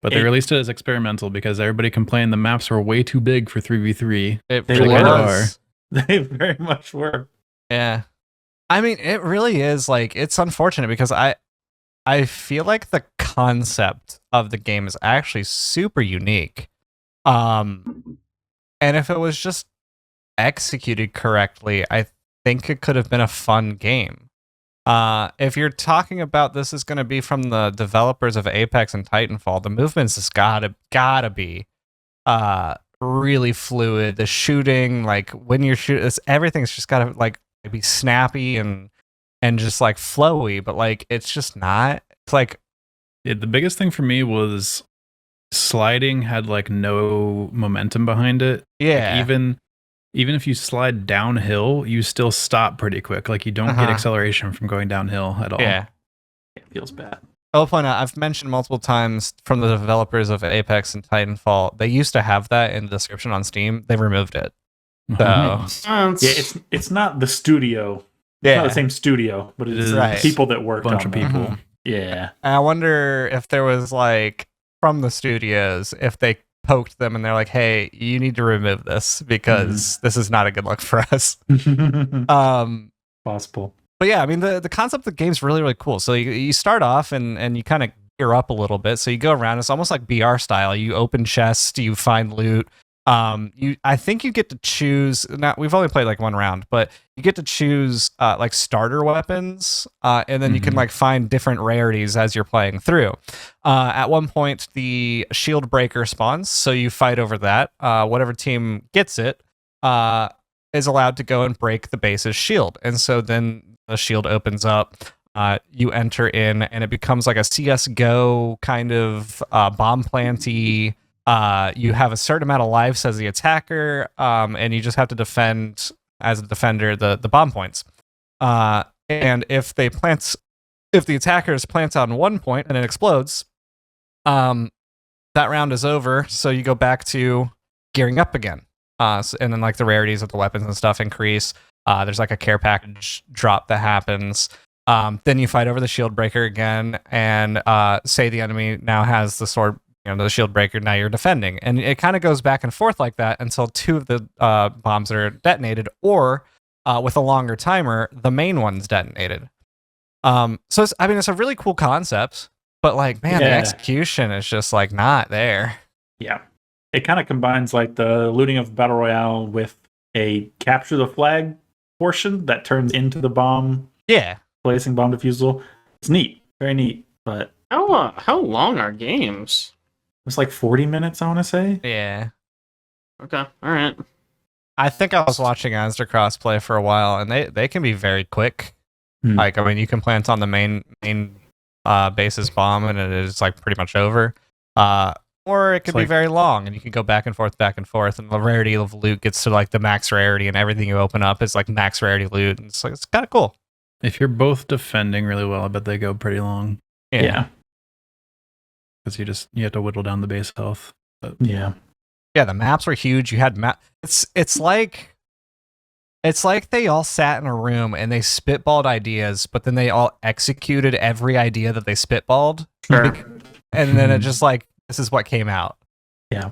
But they released it as experimental because everybody complained the maps were way too big for 3v3. They They really were. was. They very much were. Yeah. I mean, it really is like, it's unfortunate because I feel like the concept of the game is actually super unique. And if it was just executed correctly, I think it could have been a fun game. If you're talking about this is going to be from the developers of Apex and Titanfall, the movements has gotta be really fluid. The shooting, like when you're shooting, everything's just gotta like be snappy and just like flowy. But like it's just not. It's like The biggest thing for me was sliding had like no momentum behind it. yeah, Like, even if you slide downhill, you still stop pretty quick. Like you don't get Uh-huh. acceleration from going downhill at all. yeah. It feels bad. I'll point out, I've mentioned multiple times from the developers of Apex and Titanfall, they used to have that in the description on Steam. They removed it. So, Yeah, it's not the studio. It's not the same studio, but it's Right. people that A worked bunch on of them. people. Mhm. Yeah. And I wonder if there was like from the studios, if they poked them and they're like, hey, you need to remove this because this is not a good look for us. Possible. But yeah, I mean, the concept of the game's really, really cool. So you start off and you kind of gear up a little bit. So you go around, it's almost like BR style. You open chests, you find loot. I think you get to choose. Now we've only played like one round, but you get to choose like starter weapons, and then you can Mhm. like find different rarities as you're playing through. At one point, the shield breaker spawns, so you fight over that. Whatever team gets it is allowed to go and break the base's shield, and so then the shield opens up. You enter in, and it becomes like a CS:GO kind of bomb planty. You have a certain amount of lives as the attacker, and you just have to defend as a defender the bomb points. And if the attackers plant on one point and it explodes, that round is over. So you go back to gearing up again. And then like the rarities of the weapons and stuff increase. There's like a care package drop that happens. Then you fight over the shield breaker again, and say the enemy now has the sword, the shield breaker. Now you're defending, and it kind of goes back and forth like that until two of the bombs are detonated, or with a longer timer, the main one's detonated. So it's a really cool concept, but like, man, the Yeah. execution is just like not there. Yeah. It kind of combines like the looting of Battle Royale with a capture the flag portion that turns into the bomb, Yeah. placing bomb defusal. It's neat. Very neat. But How long are games? it's like 40 minutes, I want to say. Yeah. Okay, all right. I think I was watching Asda crossplay for a while, and they can be very quick. Hmm. Like, I mean, you can plant on the main base's bomb, and it is like pretty much over. Or it could be like- very long, and you can go back and forth, and the rarity of loot gets to like the max rarity, and everything you open up is like max rarity loot. And it's like it's kind of cool. If you're both defending really well, I bet they go pretty long Yeah. because you have to whittle down the base health. But Yeah. Yeah, the maps were huge. You had it's like they all sat in a room and they spitballed ideas, but then they all executed every idea that they spitballed. Sure. And then it just like, this is what came out. Yeah.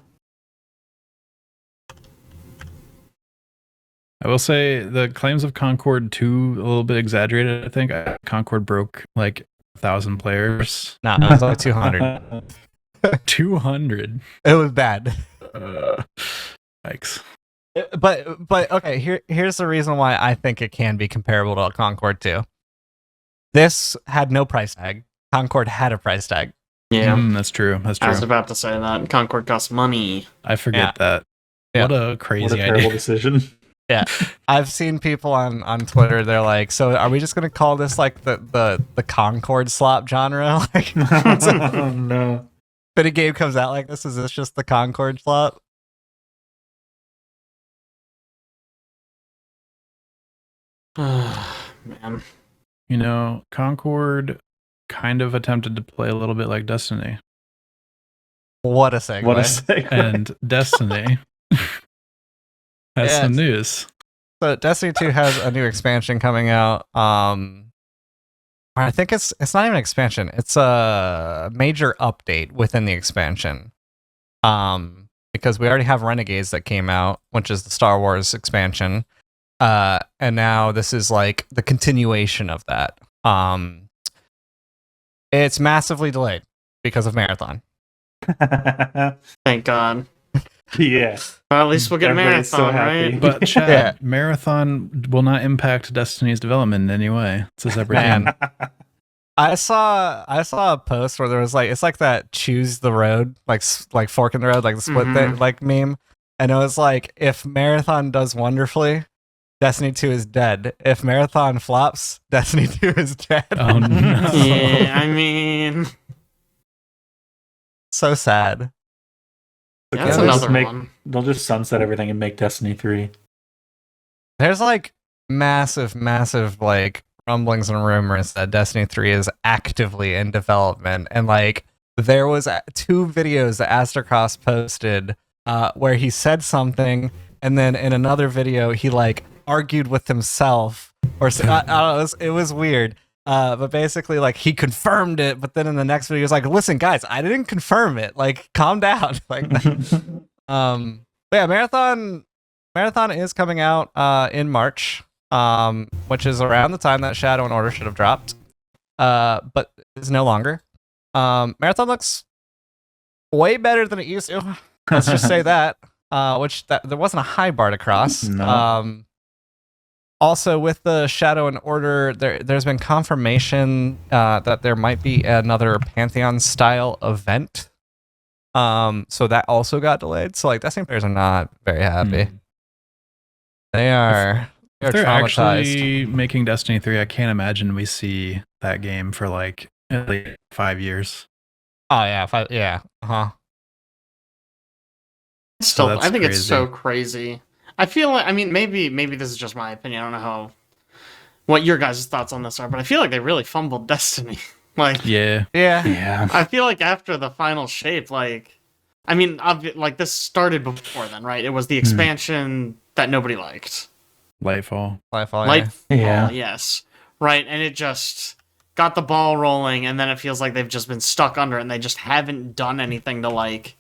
I will say the claims of Concord 2 a little bit exaggerated. I think Concord broke like 1,000 players. No, it was like 200. 200. It was bad. Yikes. But okay, here's the reason why I think it can be comparable to Concord 2. This had no price tag. Concord had a price tag. Yeah, That's true. That's I was true. about to say that. Concord costs money. I forget that. Yeah. What a What crazy a terrible idea. decision. Yeah, I've seen people on Twitter. They're like, "So are we just gonna call this like the Concord slop genre? Like, Oh no. if a game comes out like this, is this just the Concord slop?" Man. You know, Concord kind of attempted to play a little bit like Destiny. What a segue! What a segue. And Destiny has some news. So Destiny 2 has a new expansion coming out. I think it's not even an expansion. It's a major update within the expansion. Because we already have Renegades that came out, which is the Star Wars expansion. And now this is like the continuation of that. It's massively delayed because of Marathon. Thank God. Yeah. Well, at least we'll get Everybody's Marathon, so happy. right? But Chad, Yeah. Marathon will not impact Destiny's development in any way. It's a separate Man. game. I saw a post where there was like, it's like that choose the road, like fork in the road, like the split thing, like meme. And it was like, if Marathon does wonderfully, Destiny 2 is dead. If Marathon flops, Destiny 2 is dead. Oh no. Yeah, I mean, So sad. that's They'll just another one. They'll just sunset everything and make Destiny 3. There's like massive like rumblings and rumors that Destiny 3 is actively in development. And like there was 2 videos that Astrocross posted where he said something, and then in another video he like argued with himself or I don't know, it was weird. But basically, like, he confirmed it, but then in the next video, he was like, "Listen, guys, I didn't confirm it. Like, calm down." Like, but yeah, Marathon is coming out in March, which is around the time that Shadow and Order should have dropped, but is no longer. Marathon looks way better than it used to. Let's just say that. There wasn't a high bar to cross. No. Also, with the Shadow and Order, there's been confirmation that there might be another Pantheon-style event. So that also got delayed. So, like, Destiny players are not very happy. They are If they're traumatized. actually making Destiny 3, I can't imagine we see that game for, like, at least 5 years. Oh, yeah. Yeah. Uh-huh. Still, that's I think it's crazy. so crazy. I feel like, I mean, maybe this is just my opinion. I don't know what your guys' thoughts on this are, but I feel like they really fumbled Destiny. Like, Yeah. Yeah. I feel like after the final shape, like, I mean, like this started before then, right? It was the expansion that nobody liked. Lightfall. Lightfall, Yeah. Yes, right, and it just got the ball rolling, and then it feels like they've just been stuck under it, and they just haven't done anything to like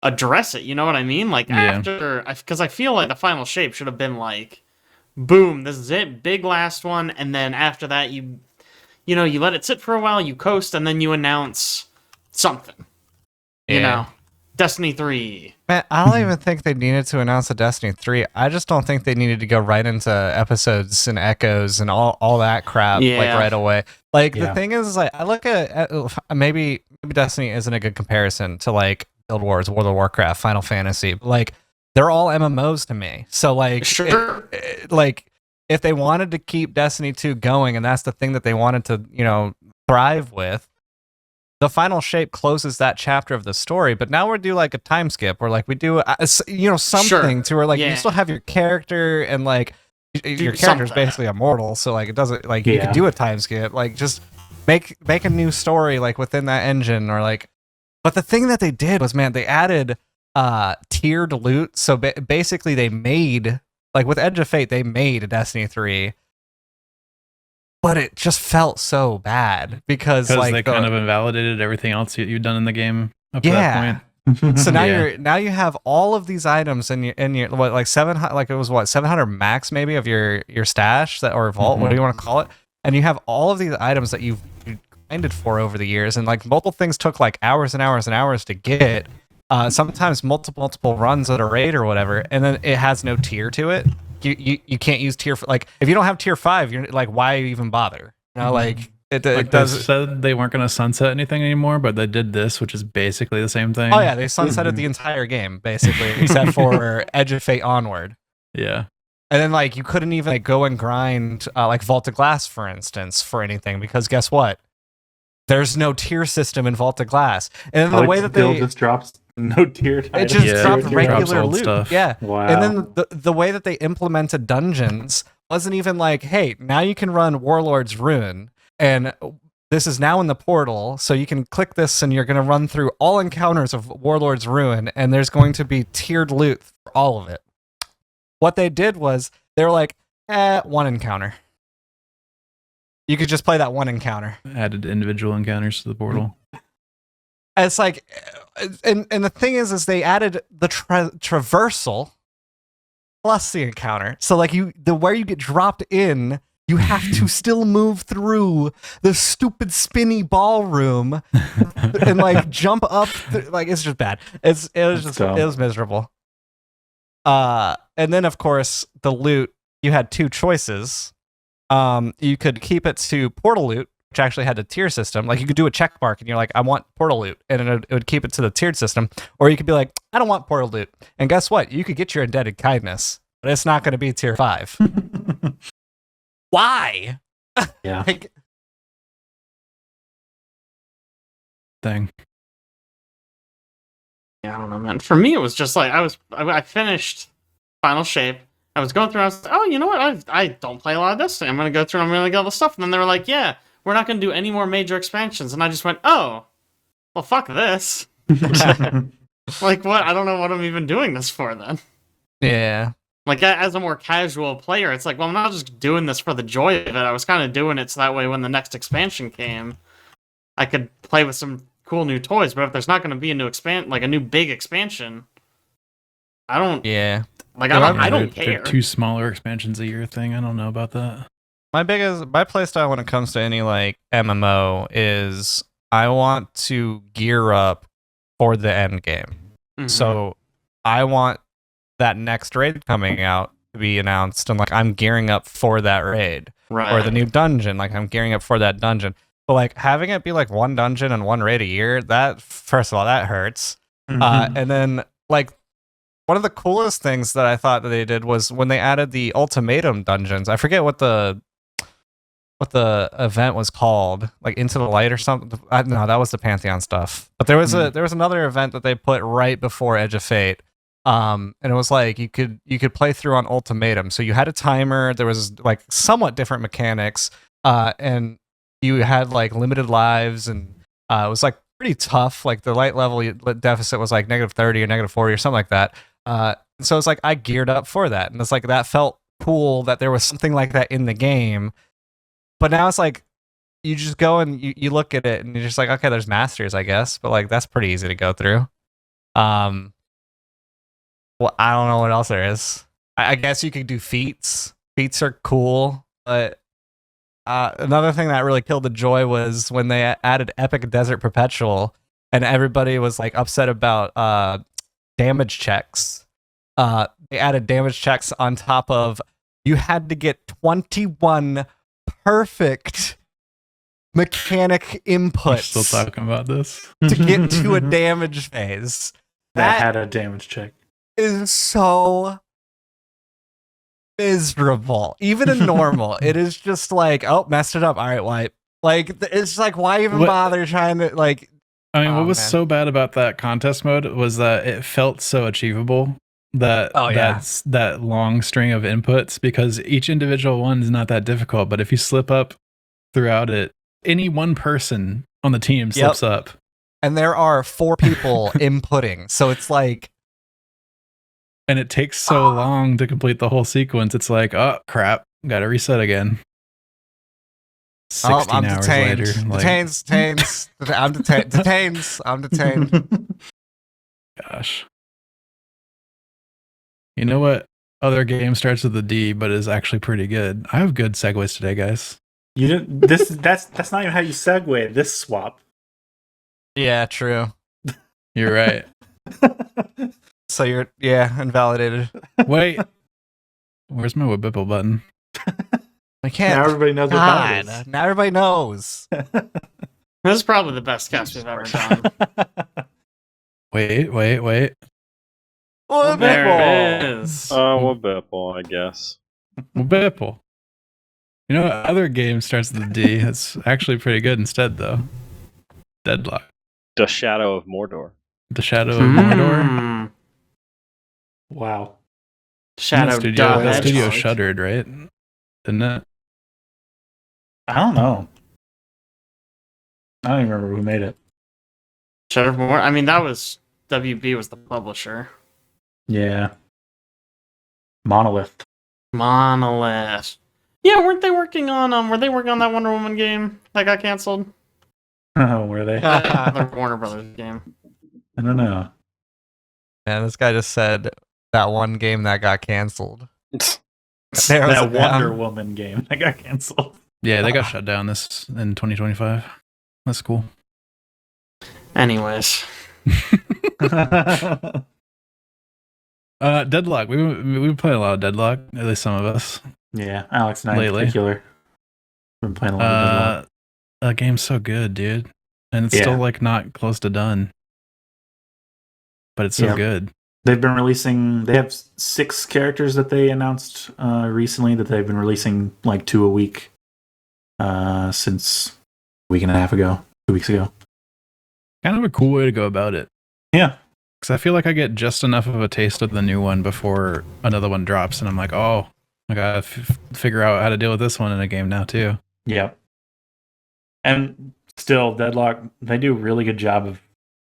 address it. You know what I mean? Like after, because I feel like the final shape should have been like, boom, this is it, big last one, and then after that you let it sit for a while, you coast, and then you announce something. You know, Destiny 3. Man, I don't even think they needed to announce a Destiny 3. I just don't think they needed to go right into episodes and echoes and all that crap like right away. Like the thing is like I look at maybe Destiny isn't a good comparison to like Guild Wars, World of Warcraft, Final Fantasy. Like they're all MMOs to me. So like like if they wanted to keep Destiny 2 going and that's the thing that they wanted to, thrive with, the final shape closes that chapter of the story, but now we do like a time skip or like we do something to where like you still have your character and like your character is basically immortal, so like it doesn't like you could do a time skip, like just make a new story like within that engine or like. But the thing that they did was, man, they added tiered loot. So basically they made, like with Edge of Fate, they made a Destiny 3. But it just felt so bad because like they kind of invalidated everything else you've done in the game up to that point. So now you have all of these items in your what, like 700, like it was what 700 max maybe of your stash that or vault, what do you want to call it? And you have all of these items that you've grinded for over the years, and like multiple things took like hours and hours and hours to get. Sometimes multiple runs at a raid or whatever, and then it has no tier to it. You can't use tier like if you don't have tier 5, you're like why even bother? Like it does. They said they weren't going to sunset anything anymore, but they did this, which is basically the same thing. Oh yeah, they sunsetted the entire game basically, except for Edge of Fate Onward. Yeah. And then like you couldn't even like go and grind like Vault of Glass, for instance, for anything, because guess what? There's no tier system in Vault of Glass. And then the way that still they just drops no tier it items. just Yeah, dropped it drops regular old loot. stuff. Yeah. Wow. And then the way that they implemented dungeons wasn't even like, hey, now you can run Warlord's Ruin, and this is now in the portal, so you can click this and you're going to run through all encounters of Warlord's Ruin, and there's going to be tiered loot for all of it. What they did was, they were like, one encounter. You could just play that one encounter. Added individual encounters to the portal. And it's like, and the thing is they added the traversal plus the encounter. So like where you get dropped in, you have to still move through the stupid spinny ballroom and like jump up. Like it was bad. It was miserable. And then of course the loot, you had two choices. You could keep it to portal loot, which actually had a tier system. Like you could do a check mark and you're like, I want portal loot, and it would keep it to the tiered system. Or you could be like, I don't want portal loot. And guess what? You could get your indebted kindness, but it's not going to be tier 5. Why? Yeah. Like, Thing. Yeah, I don't know, man. For me, it was just like I finished Final Shape. I was going through. I was like, oh, you know what? I don't play a lot of this. I'm gonna go through and I'm gonna get all the stuff. And then they were like, yeah, we're not gonna do any more major expansions. And I just went, oh, well, fuck this. Like, what? I don't know what I'm even doing this for then. yeah. Like, as a more casual player, it's like, well, I'm not just doing this for the joy of it. I was kind of doing it so that way when the next expansion came, I could play with some cool new toys. But if there's not going to be a new big expansion, I don't. Yeah. Like, I don't They're care. 2 smaller expansions a year thing. I don't know about that. My playstyle when it comes to any like MMO is I want to gear up for the end game. Mhm. So I want that next raid coming out to be announced, and like I'm gearing up for that raid. right. Or the new dungeon, like I'm gearing up for that dungeon. But like having it be like one dungeon and one raid a year, that first of all, that hurts. And then like one of the coolest things that I thought that they did was when they added the ultimatum dungeons. I forget what the event was called, like Into the Light or something. No, that was the Pantheon stuff. But there was another event that they put right before Edge of Fate. And it was like you could play through on ultimatum. So you had a timer, there was like somewhat different mechanics, and you had like limited lives, and it was like pretty tough. Like the light level deficit was like -30 or -40 or something like that. So it's like I geared up for that, and it's like that felt cool that there was something like that in the game. But now it's like you just go and you look at it and you're just like, okay, there's masters, I guess, but like that's pretty easy to go through. Well, I don't know what else there is. I guess you could do feats. Feats are cool, but another thing that really killed the joy was when they added Epic Desert Perpetual, and everybody was like upset about damage checks. They added damage checks on top of you had to get 21 perfect mechanic We're inputs still talking about this. to get to a damage phase. that had a damage check. Is so miserable. Even in normal, it is just like, oh, messed it up. All right, wipe. Like, it's like, why even bother trying to, like... I mean, Oh, what was man. so bad about that contest mode was that it felt so achievable, that that's that long string of inputs, because each individual one is not that difficult, but if you slip up throughout it, any one person on the team slips up. And there are 4 people inputting, so it's like... And it takes so long to complete the whole sequence. It's like, oh, crap. Got to reset again. 16 I'm hours detained. later. Like, Detains. I'm detained. Detains. I'm detained. gosh. You know what other game starts with a D but is actually pretty good? I have good segues today, guys. You didn't. That's not even how you segue this swap. Yeah, true. You're right. So you're, invalidated. Wait. Where's my Whipple button? I can't. Now everybody knows what that is. Now everybody knows. This is probably the best cast we've ever done. Wait. Oh, There it is. Well, Bipple, I guess. Well, Beeple. You know, other game starts with a D. It's actually pretty good instead, though. Deadlock. The Shadow of Mordor. The Shadow of Mordor. Mm. Wow. Shadow That studio Hedgehog. shuttered, right? Didn't it? I don't know. I don't even remember who made it. Shadow of Mordor. I mean, that was WB was the publisher. Yeah. Monolith. Monolith. Yeah, weren't they working on were they working on that Wonder Woman game that got canceled? Oh, were they? The Warner Brothers game. I don't know. Man, this guy just said that one game that got canceled. Narrows That it down. Wonder Woman game that got canceled. Yeah, they got shut down this in 2025. That's cool. Anyways. Deadlock. We've been playing a lot of Deadlock. At least some of us. Yeah, Alex and I Lately. in particular. Been playing a lot of Deadlock. That game's so good, dude, and it's Yeah. still like not close to done, but it's so Yeah. good. They've been releasing. They have 6 characters that they announced recently that they've been releasing like 2 a week since a week and a half ago, 2 weeks ago. Kind of a cool way to go about it. Yeah, Because I feel like I get just enough of a taste of the new one before another one drops, and I'm like, oh, I gotta figure out how to deal with this one in a game now too. yeah. And still, Deadlock. They do a really good job of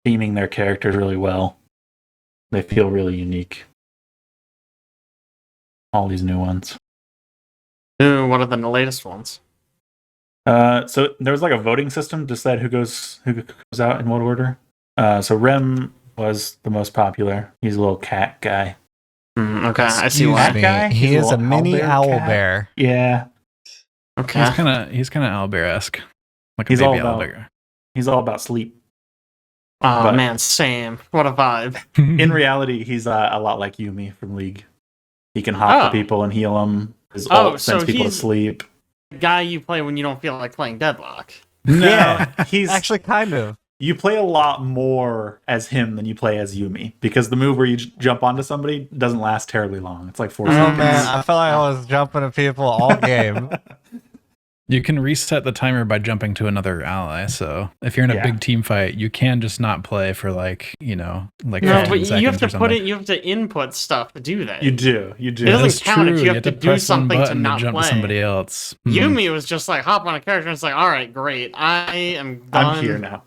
theming their characters really well. They feel really unique. All these new ones. Ooh, what are the latest ones? So there was like a voting system to decide who goes out in what order. So Rem was the most popular. He's a little cat guy. Okay, I see Excuse why. me. Guy? He He's a is a little mini owlbear owl cat. bear. Yeah, Okay. He's kind of owlbear-esque, like a He's all baby about- owlbear. he's all about sleep. Oh but- man, same. What a vibe. In reality, he's a lot like Yumi from League. He can hop Oh. to people and heal them. His Oh, ult sends so people to he's- sleep. Guy you play when you don't feel like playing Deadlock. No, he's Actually, kind of. you play a lot more as him than you play as Yumi because the move where you jump onto somebody doesn't last terribly long. It's like 4 Oh, Oh seconds. man, I felt like I was jumping at people all game. You can reset the timer by jumping to another ally. So if you're in a Yeah. big team fight, you can just not play for like, No, 15 but you have seconds to or put something. it. You have to input stuff to do that. You do. It Yeah, doesn't that's count if true. you have to do press one something to button not jump play. to somebody else. Mhm. Yumi was just like hop on a character and it's like, all right, great, I am done. I'm here now.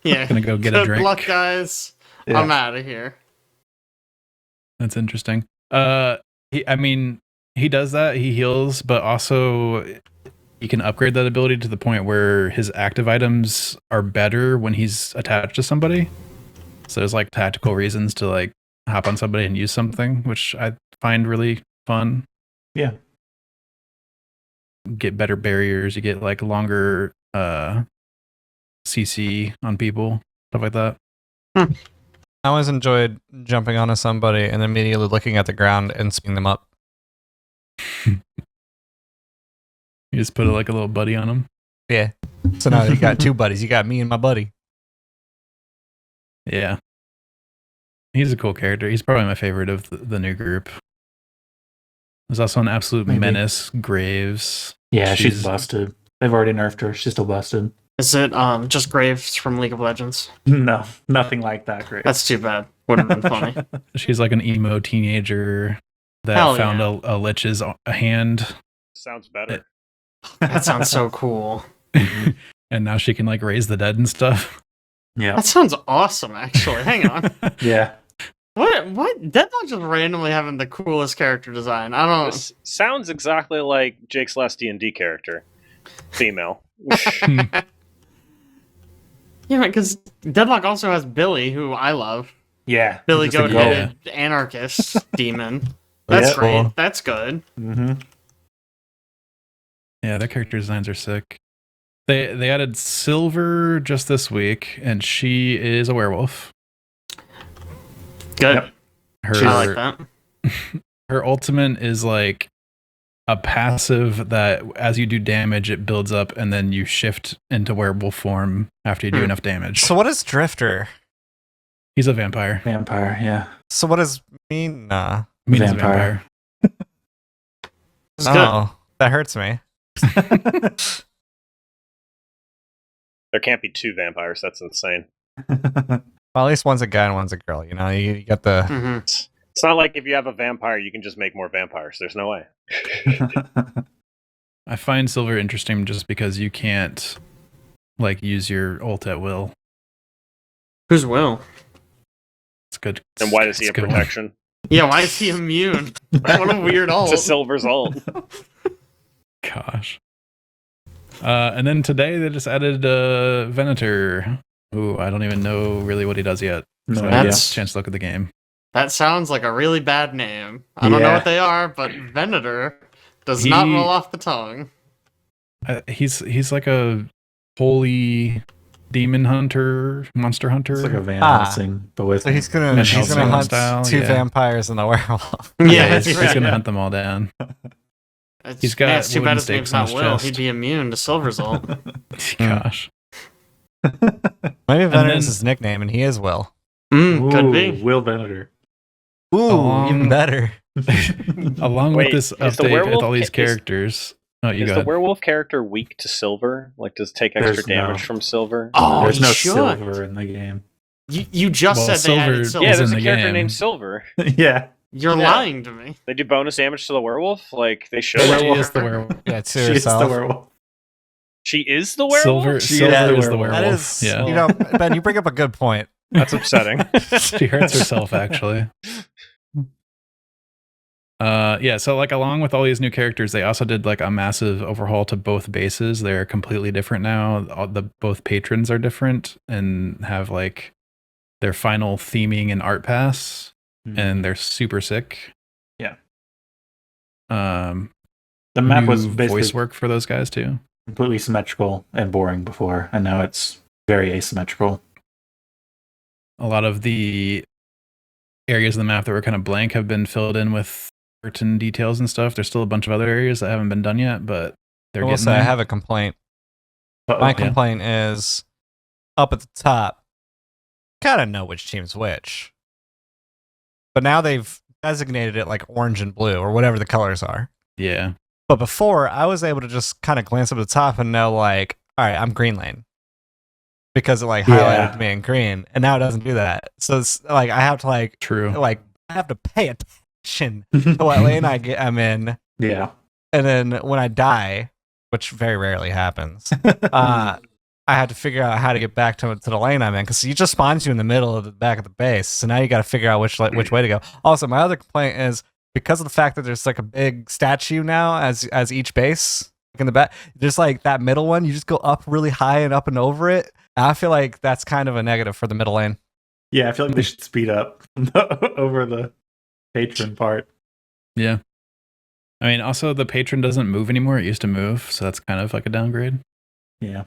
Yeah, Gonna go get a good drink. luck, guys. Yeah. I'm out of here. That's interesting. He does that. He heals, but also he can upgrade that ability to the point where his active items are better when he's attached to somebody. So there's like tactical reasons to like hop on somebody and use something, which I find really fun. Yeah. Get better barriers. You get like longer CC on people, stuff like that. I always enjoyed jumping onto somebody and then immediately looking at the ground and spinning them up. You just put like a little buddy on them. Yeah. So now you got 2 buddies. You got me and my buddy. Yeah. He's a cool character. He's probably my favorite of the new group. There's also an absolute Maybe. menace, Graves. Yeah, she's She's- busted. They've already nerfed her. She's still busted. Is it just Graves from League of Legends? No, nothing like that. Great. That's too bad. Would have been funny. She's like an emo teenager that Hell found yeah. a lich's hand, Sounds better. That sounds so cool. and now she can like raise the dead and stuff. Yeah. That sounds awesome. Actually, hang on. Yeah. What? Deadlock just randomly having the coolest character design. I don't. This sounds exactly like Jake's last D&D character. Female. Yeah, because Deadlock also has Billy, who I love. Yeah. Billy Just a goat-headed anarchist demon. That's Yep. great. Cool. That's good. Mm-hmm. Yeah, their character designs are sick. They added Silver just this week, and she is a werewolf. Good. Yep. Her I like that. her ultimate is like a passive that as you do damage, it builds up, and then you shift into werewolf form after you do enough damage. So what is Drifter? He's a vampire. Vampire. Yeah. So what does Mina? Means Vampire. vampire. It's good. Oh, that hurts me. There can't be 2 vampires. That's insane. Well, at least one's a guy and one's a girl. You know, you got the. Mm-hmm. It's not like if you have a vampire, you can just make more vampires. There's no way. I find silver interesting just because you can't like use your ult at will. Who's Will? It's good. Then why does he It's have good one. protection? Yeah, why is he immune? What a weird It's a ult. silver's ult. Gosh. And then today they just added Venator, who I don't even know really what he does yet. No So I idea. have a That's- chance to look at the game. That sounds like a really bad name. I don't know Yeah. what they are, but Venator does not roll off the tongue. He's like a holy demon hunter, monster hunter. It's like a Van Ah. Helsing, but with So he's gonna Van hunt Helsing style, 2 yeah. vampires and a werewolf. Yeah, he's that's gonna right. hunt them all down. He's got Man, it's too bad wooden his name's stakes on not his Will. chest. He'd be immune to Silver's ult. Gosh. Maybe Venator then- is his nickname, and he is Will. Could be. Will Venator. Ooh, even better. Along Wait, with this is the update with werewolf all these is- characters. Oh, you Is go the ahead. werewolf character weak to silver? Like, does it take extra There's damage no- from silver? Oh, There's he no should. silver in the game. You just Well, said they added Silver- Silver. Yeah, is there's in a the character game. named Silver. Yeah. You're Yeah. lying to me. They do bonus damage to the werewolf? Like, they should. She werewolf. is the werewolf. Yeah, to She is the herself. werewolf. She is the werewolf? She Silver is is the the werewolf. That werewolf. is, Yeah. you know, Ben, you bring up a good point. That's upsetting. She hurts herself actually. Yeah, so like along with all these new characters, they also did like a massive overhaul to both bases. They're completely different now. Both patrons are different and have like their final theming and art pass, and they're super sick. Yeah. The the map was basically voice work for those guys too. completely symmetrical and boring before, and now it's very asymmetrical. A lot of the areas of the map that were kind of blank have been filled in with certain details and stuff. There's still a bunch of other areas that haven't been done yet, but they're I will getting say I there. have a complaint. Uh-oh. My yeah. complaint is up at the top. Kind of know which team's which, but now they've designated it like orange and blue or whatever the colors are. Yeah. But before, I was able to just kind of glance up at the top and know, like, all right, I'm green lane because it like highlighted Yeah. me in green, and now it doesn't do that. So it's like I have to True. I have to pay attention to what lane I'm in, Yeah. and then when I die, which very rarely happens, I had to figure out how to get back to the lane I'm in because he just spawns you in the middle of the back of the base. So now you got to figure out which way to go. Also, my other complaint is because of the fact that there's like a big statue now as each base like in the back. There's like that middle one. You just go up really high and up and over it. And I feel like that's kind of a negative for the middle lane. Yeah, I feel like they should speed up over the patron part. Yeah. I mean, also the patron doesn't move anymore. It used to move, so that's kind of like a downgrade. Yeah.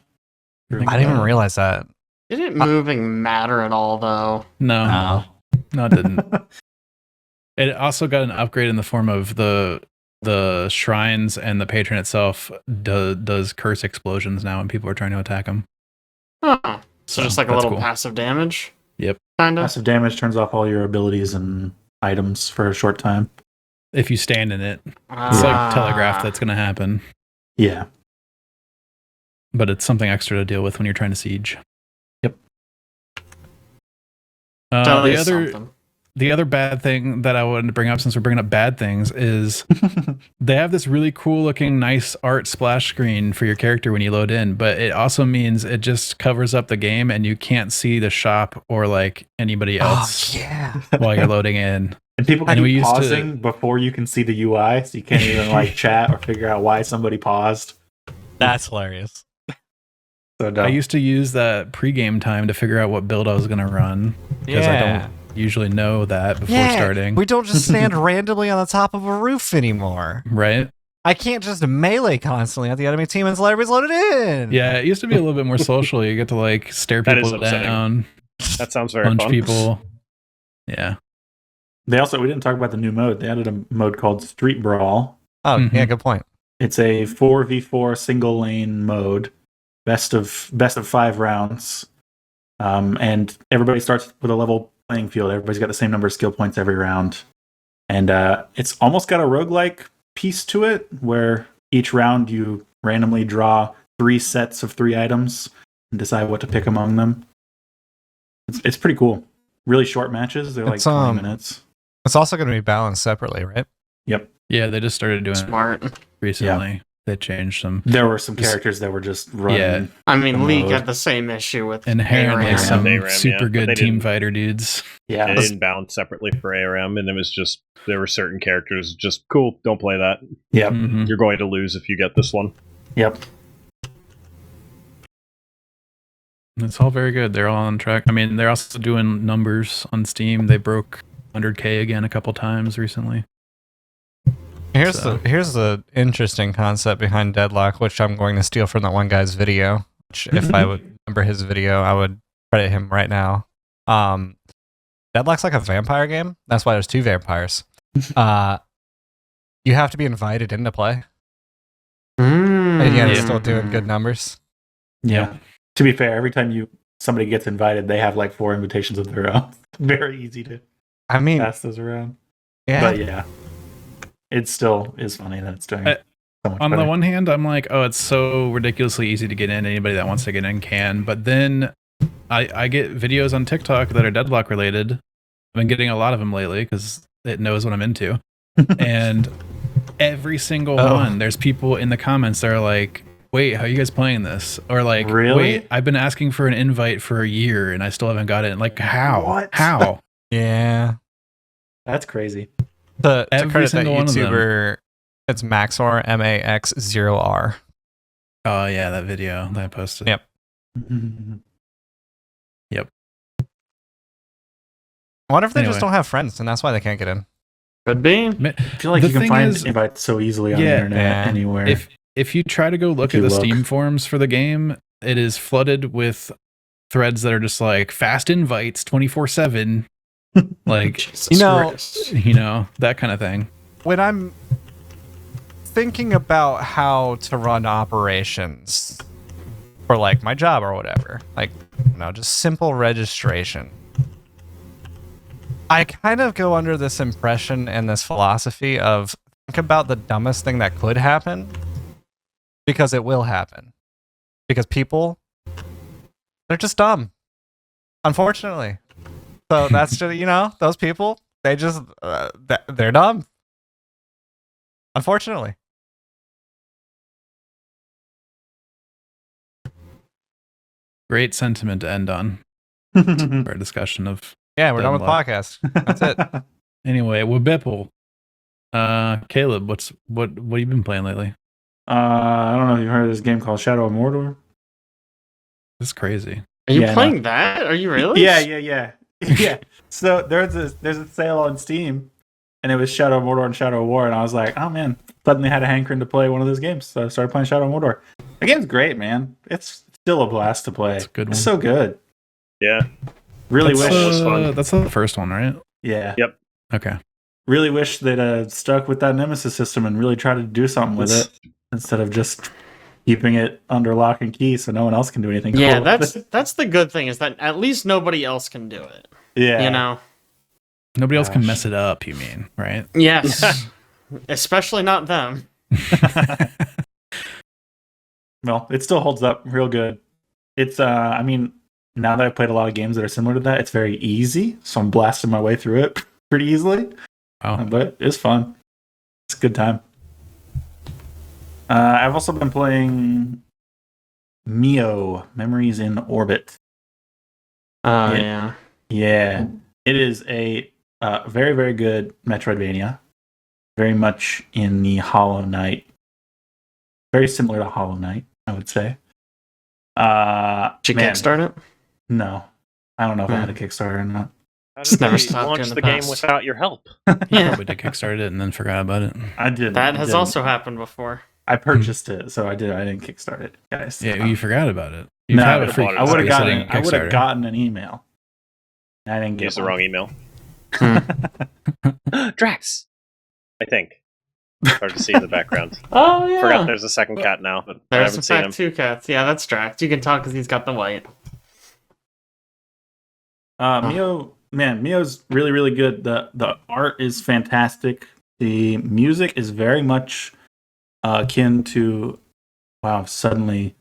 I didn't even realize that. Didn't moving matter at all, though? No, it didn't. It also got an upgrade in the form of the shrines, and the patron itself does curse explosions now when people are trying to attack him. Huh. So just like a that's little cool. passive damage? Yep. Kind of. Passive damage turns off all your abilities and items for a short time. If you stand in it, it's like telegraph that's going to happen, Yeah. but it's something extra to deal with when you're trying to siege. Yep. The other bad thing that I wanted to bring up, since we're bringing up bad things, is they have this really cool looking nice art splash screen for your character when you load in, but it also means it just covers up the game and you can't see the shop or like anybody else yeah. while you're loading in. And people And we keep used to- pausing before you can see the UI, so you can't even like chat or figure out why somebody paused. That's hilarious. So dumb. I used to use that pregame time to figure out what build I was going to run because I don't usually know that before starting. We don't just stand randomly on the top of a roof anymore. Right? I can't just melee constantly at the enemy team until everybody's loaded in. Yeah, it used to be a little bit more social. You get to like stare That is people upsetting. down, That sounds very punch fun. people. Yeah. we didn't talk about the new mode. They added a mode called Street Brawl. Oh, Mhm. yeah, good point. It's a 4v4 single lane mode, best of 5 rounds, and everybody starts with a level playing field. Everybody's got the same number of skill points every round, and it's almost got a roguelike piece to it, where each round you randomly draw 3 sets of 3 items and decide what to pick among them. It's pretty cool. Really short matches. They're like 20 minutes. It's also going to be balanced separately, right? Yep. Yeah, they just started doing Smart. it recently. They changed some. There were some characters that were just running. Yeah. I mean, the League mode. had the same issue with Inherently ARAM. some ARAM, super yeah, but they good team didn't- fighter dudes. Yeah. They didn't balance separately for ARM, and it was just there were certain characters just cool. Don't play that. Yep. Mhm. You're going to lose if you get this one. Yep. It's all very good. They're all on track. I mean, they're also doing numbers on Steam. They broke 100K again a couple times recently. Here's So- the interesting concept behind Deadlock, which I'm going to steal from that one guy's video. Which, if I would remember his video, I would credit him right now. Deadlock's like a vampire game. That's why there's 2 vampires. You have to be invited in to play, and yet it's still doing good numbers. Yeah. To be fair, every time somebody gets invited, they have like 4 invitations of their own. Very easy to I mean, pass those around. yeah, But yeah, it still is funny that it's doing so much On better. the one hand, I'm like, oh, it's so ridiculously easy to get in. Anybody that wants to get in can. But then I get videos on TikTok that are Deadlock related. I've been getting a lot of them lately because it knows what I'm into. And every single one, there's people in the comments that are like, wait, how are you guys playing this? Or like, Really? wait, I've been asking for an invite for a year and I still haven't got it. Like, how? What? How? yeah. That's crazy. To Every credit that single one of them. YouTuber, it's Maxor, MAX0R. Oh, yeah, that video that I posted. Yep. I wonder if they Anyway. just don't have friends, and that's why they can't get in. Could be. I feel like The you can thing find is- invites so easily on the Yeah. internet Yeah. anywhere. If you try to go look If at you the look. Steam forums for the game, it is flooded with threads that are just like fast invites 24/7, like Jesus You know- Christ. that kind of thing. When I'm thinking about how to run operations for like my job or whatever, like, just simple registration, I kind of go under this impression and this philosophy of think about the dumbest thing that could happen, because it will happen. Because people, they're just dumb, unfortunately. So that's just, those people, they just, they're dumb. Unfortunately. Great sentiment to end on for a discussion of. Yeah, we're done with the Deadlock. podcast. That's it. Anyway, Wabipple. Caleb, what have you been playing lately? I don't know if you've heard of this game called Shadow of Mordor. This is crazy. Are you Yeah, playing that? Are you really? Yeah. Yeah. So there's a sale on Steam, and it was Shadow of Mordor and Shadow of War, and I was like, oh man, suddenly had a hankering to play one of those games, so I started playing Shadow of Mordor. The game's great, man. It's still a blast to play. It's a good It's one. so good. Yeah. Really That's, wish. was fun. that's the first one, right? Yeah. Yep. Okay. Really wish they'd stuck with that Nemesis system and really tried to do something with it instead of just keeping it under lock and key so no one else can do anything. Yeah, cool with it. that's the good thing is that at least nobody else can do it. Yeah. You know? Nobody else can Gosh. mess it up, you mean, right? Yes. Especially not them. Well, it still holds up real good. It's I mean, now that I've played a lot of games that are similar to that, it's very easy, so I'm blasting my way through it pretty easily. Oh, But it's fun. It's a good time. I've also been playing Mio, Memories in Orbit. Oh, Yeah. yeah. Yeah, it is a very, very good Metroidvania. Very much in the Hollow Knight. Very similar to Hollow Knight, I would say. Did you Man, kickstart it? No. I don't know if I had a Kickstarter or not. How Just did never they stopped launch in the the game past. without your help? Yeah. probably did Kickstart it and then forgot about it. I didn't. That I has didn't. also happened before. I purchased it, so I didn't Kickstart it, guys. Yeah, you forgot about it. You No, have I a free would've I would have It's gotten. sitting I would have Kickstarter. gotten an email. I didn't get Use the one. wrong email. Hmm. Drax. I think. Hard to see in the background. Oh, yeah. Forgot there's a second cat now, but I There's haven't in seen him. fact 2 cats. Yeah, that's Drax. You can talk because he's got the white. Mio's really, really good. The art is fantastic. The music is very much akin to suddenly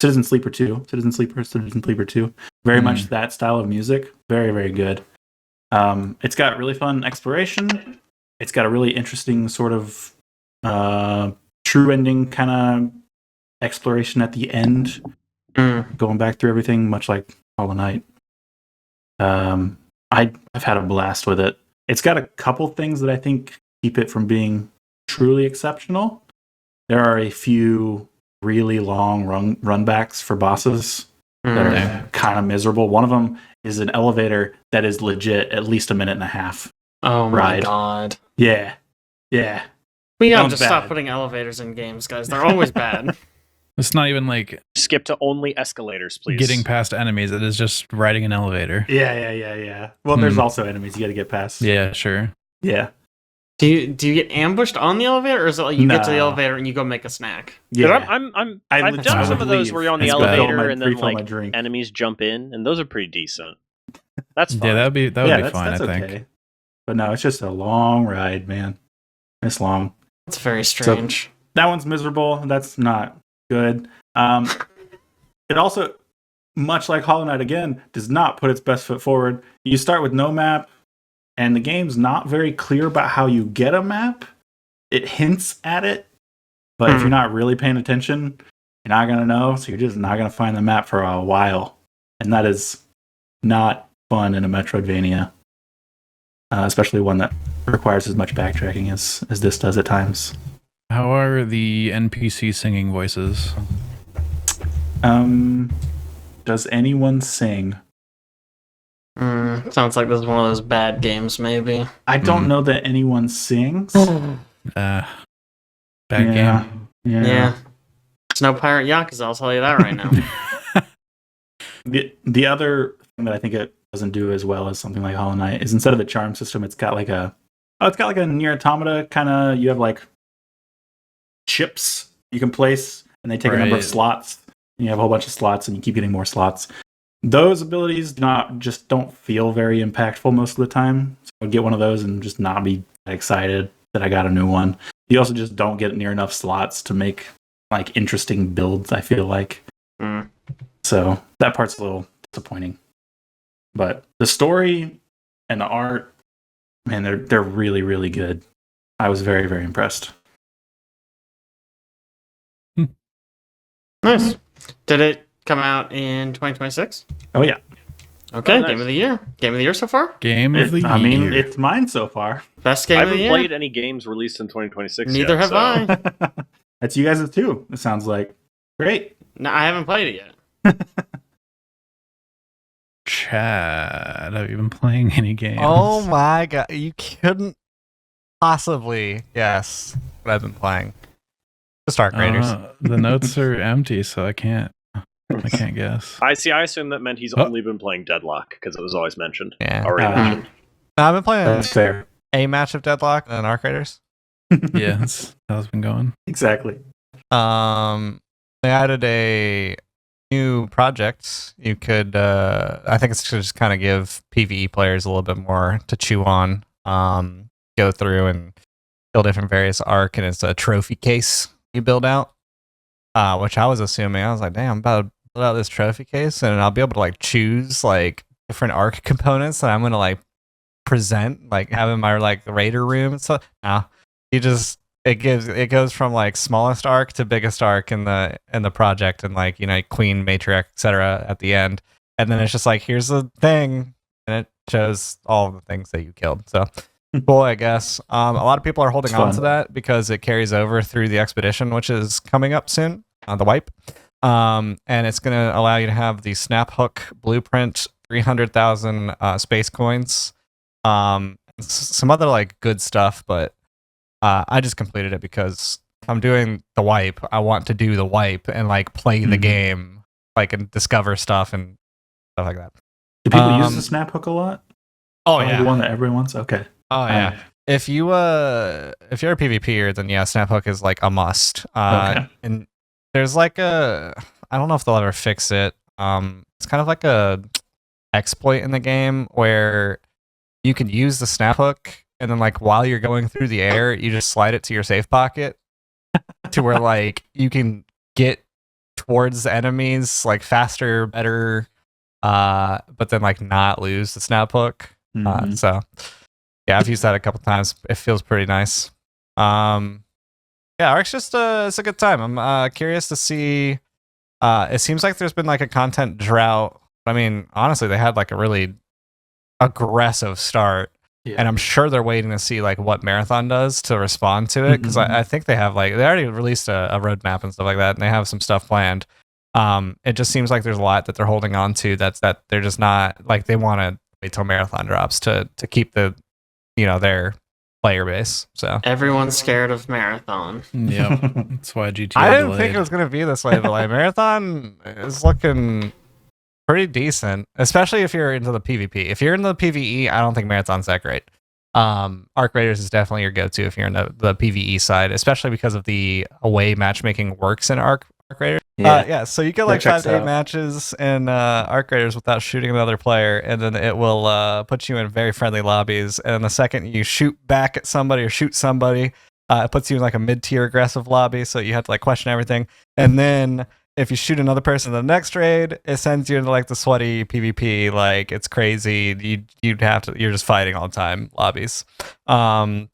Citizen Sleeper 2. Citizen Sleeper 2. Very much that style of music. Very, very good. It's got really fun exploration. It's got a really interesting sort of true ending kind of exploration at the end, going back through everything, much like Hollow Knight. I've had a blast with it. It's got a couple things that I think keep it from being truly exceptional. There are a few really long runbacks for bosses that are kind of miserable. One of them is an elevator that is legit at least a minute and a half. Oh my ride. god. Yeah. We gotta Sounds just stop bad. putting elevators in games, guys. They're always bad. It's not even like Skip to only escalators, please. getting past enemies. It is just riding an elevator. Yeah. Well, there's also enemies you got to get past. Yeah, sure. Yeah. Do you get ambushed on the elevator, or is it like you get to the No. elevator and you go make a snack? Yeah. I've done some of those where you're on the That's bad. elevator and then Refill my like drink. enemies jump in, and those are pretty decent. That's fine. Yeah, that would be fine, I think. Okay. But no, it's just a long ride, man. It's long. That's very strange. That one's miserable. That's not good. It also, much like Hollow Knight again, does not put its best foot forward. You start with no map, and the game's not very clear about how you get a map. It hints at it, but if you're not really paying attention, you're not going to know, so you're just not going to find the map for a while. And that is not fun in a Metroidvania, especially one that requires as much backtracking as this does at times. How are the NPC singing voices? Does anyone sing? Sounds like this is one of those bad games, maybe. I don't know that anyone sings. Bad game. Yeah. It's no Pirate Yakuza, I'll tell you that right now. The other thing that I think it doesn't do as well as something like Hollow Knight is instead of a charm system, it's got like a Nier Automata kind of. You have like chips you can place, and they take a number of slots. And you have a whole bunch of slots, and you keep getting more slots. Those abilities don't feel very impactful most of the time. So I'll get one of those and just not be excited that I got a new one. You also just don't get near enough slots to make like interesting builds, I feel like. So that part's a little disappointing. But the story and the art, man, they're really, really good. I was very, very impressed. Nice. Did it come out in 2026? Oh yeah. Okay, Oh, nice. Game of the year. Game of the year so far? Game of the year. I mean, it's mine so far. Best I game of the haven't year? played any games released in 2026 Neither yet, have so- I. That's you guys too. It sounds like great. No, I haven't played it yet. Chad, have you been playing any games? Oh my god, you couldn't possibly guess what I've been playing. Just Arc Raiders. The notes are empty, so I can't guess. I assume that meant he's only been playing Deadlock because it was always mentioned. Yeah. Already mentioned. No, I've been playing That's fair. a match of Deadlock and Arc Raiders. Yeah, that's how it's been going. Exactly. They added a new project. You could, I think it's to just kind of give PvE players a little bit more to chew on. Go through and build different various arc, and it's a trophy case you build out. Which I was assuming, I was like, damn, I'm about to build out this trophy case, and I'll be able to like choose like different arc components that I'm gonna like present, like have in my like raider room and stuff. No, you just it goes from like smallest arc to biggest arc in the project, and like, you know, queen, matriarch, etc. at the end, and then it's just like, here's the thing, and it shows all the things that you killed. So cool, I guess. A lot of people are holding It's on fun. to that because it carries over through the expedition, which is coming up soon, the wipe. And it's going to allow you to have the snap hook blueprint, 300,000 space coins, some other like good stuff, but I just completed it because I'm doing the wipe. I want to do the wipe and like play the game, like, and discover stuff and stuff like that. Do people use the snap hook a lot? Oh The one that everyone wants? Okay. Oh yeah. If you're a PvPer, then yeah, snap hook is like a must. Okay. And there's like I don't know if they'll ever fix it. It's kind of like a exploit in the game where you can use the snap hook and then like while you're going through the air, you just slide it to your safe pocket to where like you can get towards enemies like faster, better, but then like not lose the snap hook. So yeah, I've used that a couple times. It feels pretty nice. Yeah, Ark's just it's a good time. I'm curious to see. It seems like there's been like a content drought. I mean, honestly, they had like a really aggressive start, and I'm sure they're waiting to see like what Marathon does to respond to it, because I think they have like they already released a roadmap and stuff like that, and they have some stuff planned. It just seems like there's a lot that they're holding on to that they're just not like they want to wait till Marathon drops to keep the their player base. So Everyone's scared of Marathon. Yeah, that's why GTA. I didn't think it was gonna be this way, but like Marathon is looking pretty decent, especially if you're into the PvP. If you're into the PvE, I don't think Marathon's that great. Arc Raiders is definitely your go-to if you're in the PvE side, especially because of the away matchmaking works in Arc Raiders. So you get like 5 to 8 matches in Arc Raiders without shooting another player, and then it will put you in very friendly lobbies. And the second you shoot back at somebody or shoot somebody, it puts you in like a mid-tier aggressive lobby, so you have to like question everything. And then if you shoot another person in the next raid, it sends you into like the sweaty PvP, like it's crazy. You're just fighting all the time lobbies. Yeah,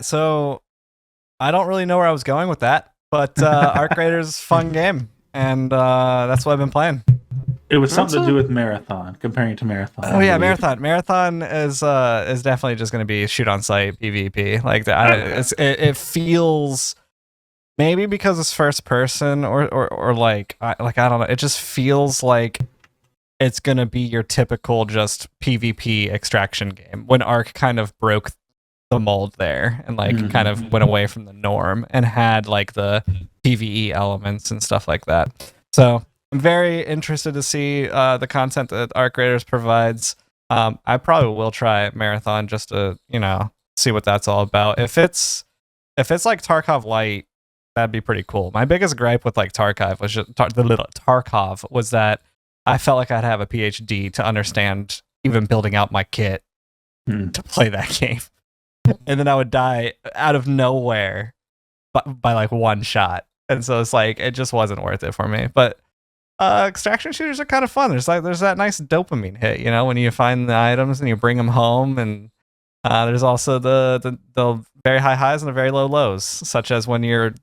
so I don't really know where I was going with that, but Arc Raiders fun game, and that's what I've been playing. It was something to do with Marathon, comparing it to Marathon. Oh yeah, Marathon. Marathon is definitely just going to be shoot on site PvP. Like that, it feels. Maybe because it's first person or like I don't know. It just feels like it's gonna be your typical just PvP extraction game. When Arc kind of broke the mold there and like kind of went away from the norm and had like the PvE elements and stuff like that. So I'm very interested to see the content that Arc Raiders provides. I probably will try Marathon just to see what that's all about. If it's like Tarkov Light, that'd be pretty cool. My biggest gripe with like Tarkov was just Tarkov was that I felt like I'd have a PhD to understand even building out my kit to play that game, and then I would die out of nowhere by like one shot, and so it's like it just wasn't worth it for me. But extraction shooters are kind of fun. There's that nice dopamine hit, when you find the items and you bring them home, and there's also the very high highs and the very low lows, such as when you're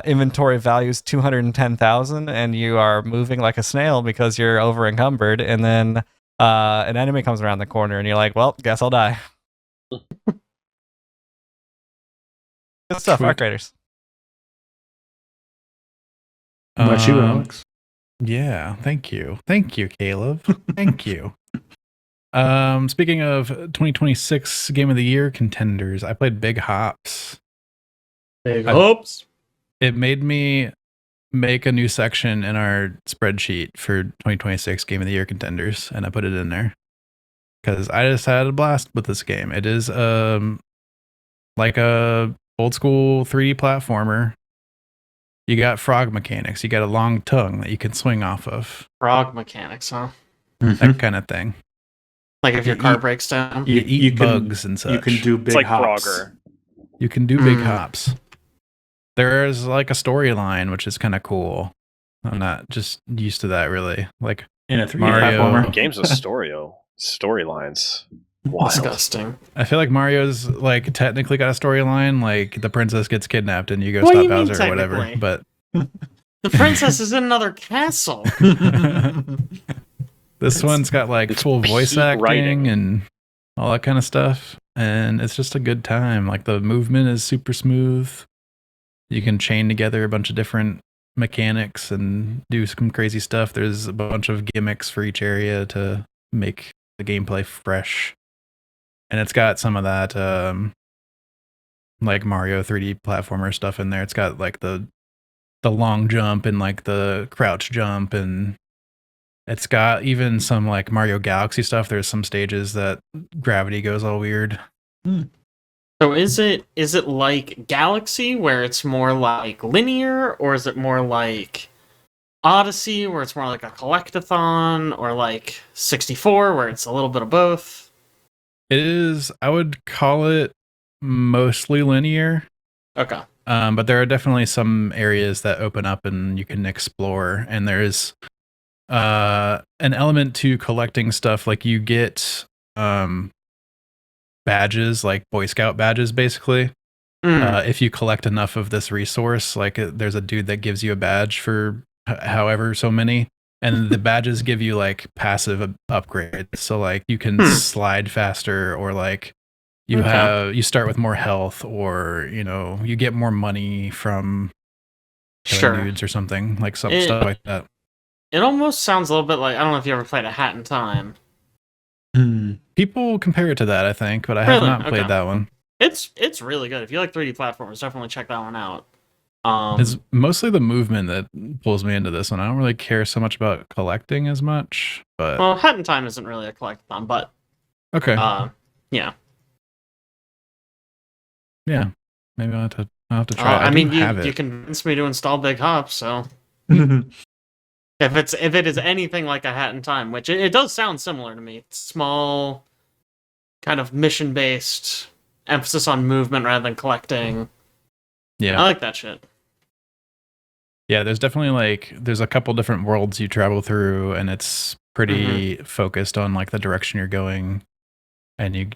inventory values 210,000 and you are moving like a snail because you're over encumbered, and then an enemy comes around the corner and you're like, well, guess I'll die. Good stuff. Arc Raiders. What about you, Alex? Yeah, thank you, Caleb. Thank you. Speaking of 2026 Game of the Year contenders, I played Big Hops. Big Hops. It made me make a new section in our spreadsheet for 2026 Game of the Year contenders, and I put it in there because I just had a blast with this game. It is like a old school 3D platformer. You got frog mechanics. You got a long tongue that you can swing off of. Frog mechanics, huh? That kind of thing. Like if your car breaks down, you eat bugs and such. You can do big hops. Frogger. You can do big hops. There's like a storyline, which is kind of cool. I'm not just used to that, really. Like in a 3D Mario platformer. Games with storylines. Wild. disgusting. I feel like Mario's like technically got a storyline, like the princess gets kidnapped and you go stop Bowser or whatever. But the princess is in another castle. This one's got like full voice acting writing and all that kind of stuff, and it's just a good time. Like the movement is super smooth. You can chain together a bunch of different mechanics and do some crazy stuff. There's a bunch of gimmicks for each area to make the gameplay fresh. And it's got some of that like Mario 3D platformer stuff in there. It's got like the long jump and like the crouch jump, and it's got even some like Mario Galaxy stuff. There's some stages that gravity goes all weird. So is it like Galaxy where it's more like linear, or is it more like Odyssey where it's more like a collectathon, or like 64 where it's a little bit of both? It is. I would call it mostly linear. Okay. But there are definitely some areas that open up and you can explore. And there's an element to collecting stuff. Like you get badges, like Boy Scout badges, basically. If you collect enough of this resource, like there's a dude that gives you a badge for however so many. And the badges give you like passive upgrades. So like you can slide faster, or like you start with more health, or you get more money from killing dudes or something, like stuff like that. It almost sounds a little bit like, I don't know if you ever played A Hat in Time. People compare it to that, I think, but I have not played that one. It's really good. If you like 3D platformers, definitely check that one out. It's mostly the movement that pulls me into this one. I don't really care so much about collecting as much, but well, Hat in Time isn't really a collectathon, but okay. Yeah. Yeah, maybe I'll have to try it. I mean, you convinced me to install Big Hop, so if it is anything like A Hat in Time, which it does sound similar to me, it's small, kind of mission based, emphasis on movement rather than collecting. Yeah, I like that shit. Yeah, there's definitely there's a couple different worlds you travel through, and it's pretty focused on like the direction you're going, and you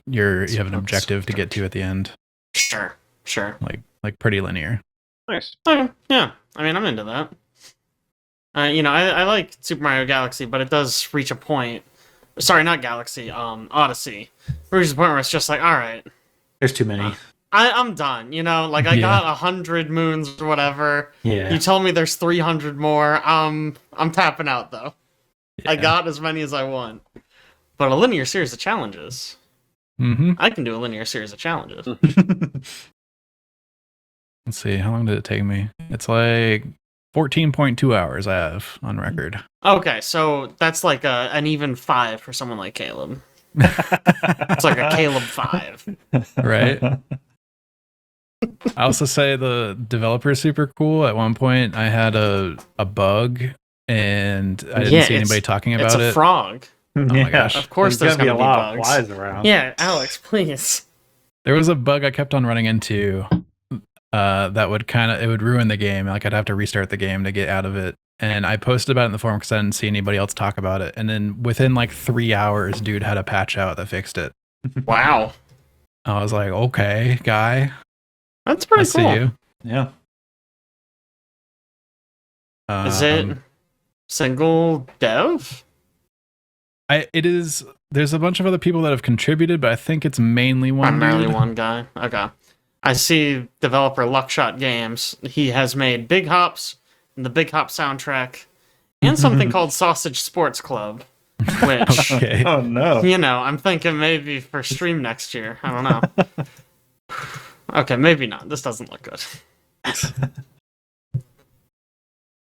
have an objective to get to at the end. Sure. Like pretty linear. Nice. Okay, yeah. I mean, I'm into that. I like Super Mario Galaxy, but it does reach a point. Sorry, not Galaxy. Odyssey. Reaches a point where it's just like, all right, there's too many. I'm done. I got 100 moons or whatever. Yeah. You tell me there's 300 more. I'm tapping out though. Yeah. I got as many as I want. But a linear series of challenges. I can do a linear series of challenges. Let's see, how long did it take me? It's like 14.2 hours I have on record. Okay, so that's like an even 5 for someone like Caleb. It's like a Caleb 5. Right? I also say the developer is super cool. At one point, I had a bug, and I didn't see anybody talking about it. It's a frog. Oh my gosh. Of course there's going to be a lot bugs. Of flies around. Yeah, Alex, please. There was a bug I kept on running into that would ruin the game. Like I'd have to restart the game to get out of it. And I posted about it in the forum because I didn't see anybody else talk about it. And then within like 3 hours, dude had a patch out that fixed it. Wow. I was like, okay, guy. That's pretty cool. I see you. Yeah. Is it single dev? It is. There's a bunch of other people that have contributed, but I think it's mainly one. Primarily one guy. Okay. I see developer Luckshot Games. He has made Big Hops and the Big Hop soundtrack, and something called Sausage Sports Club. Which, okay. Oh no. I'm thinking maybe for stream next year. I don't know. Okay, maybe not. This doesn't look good.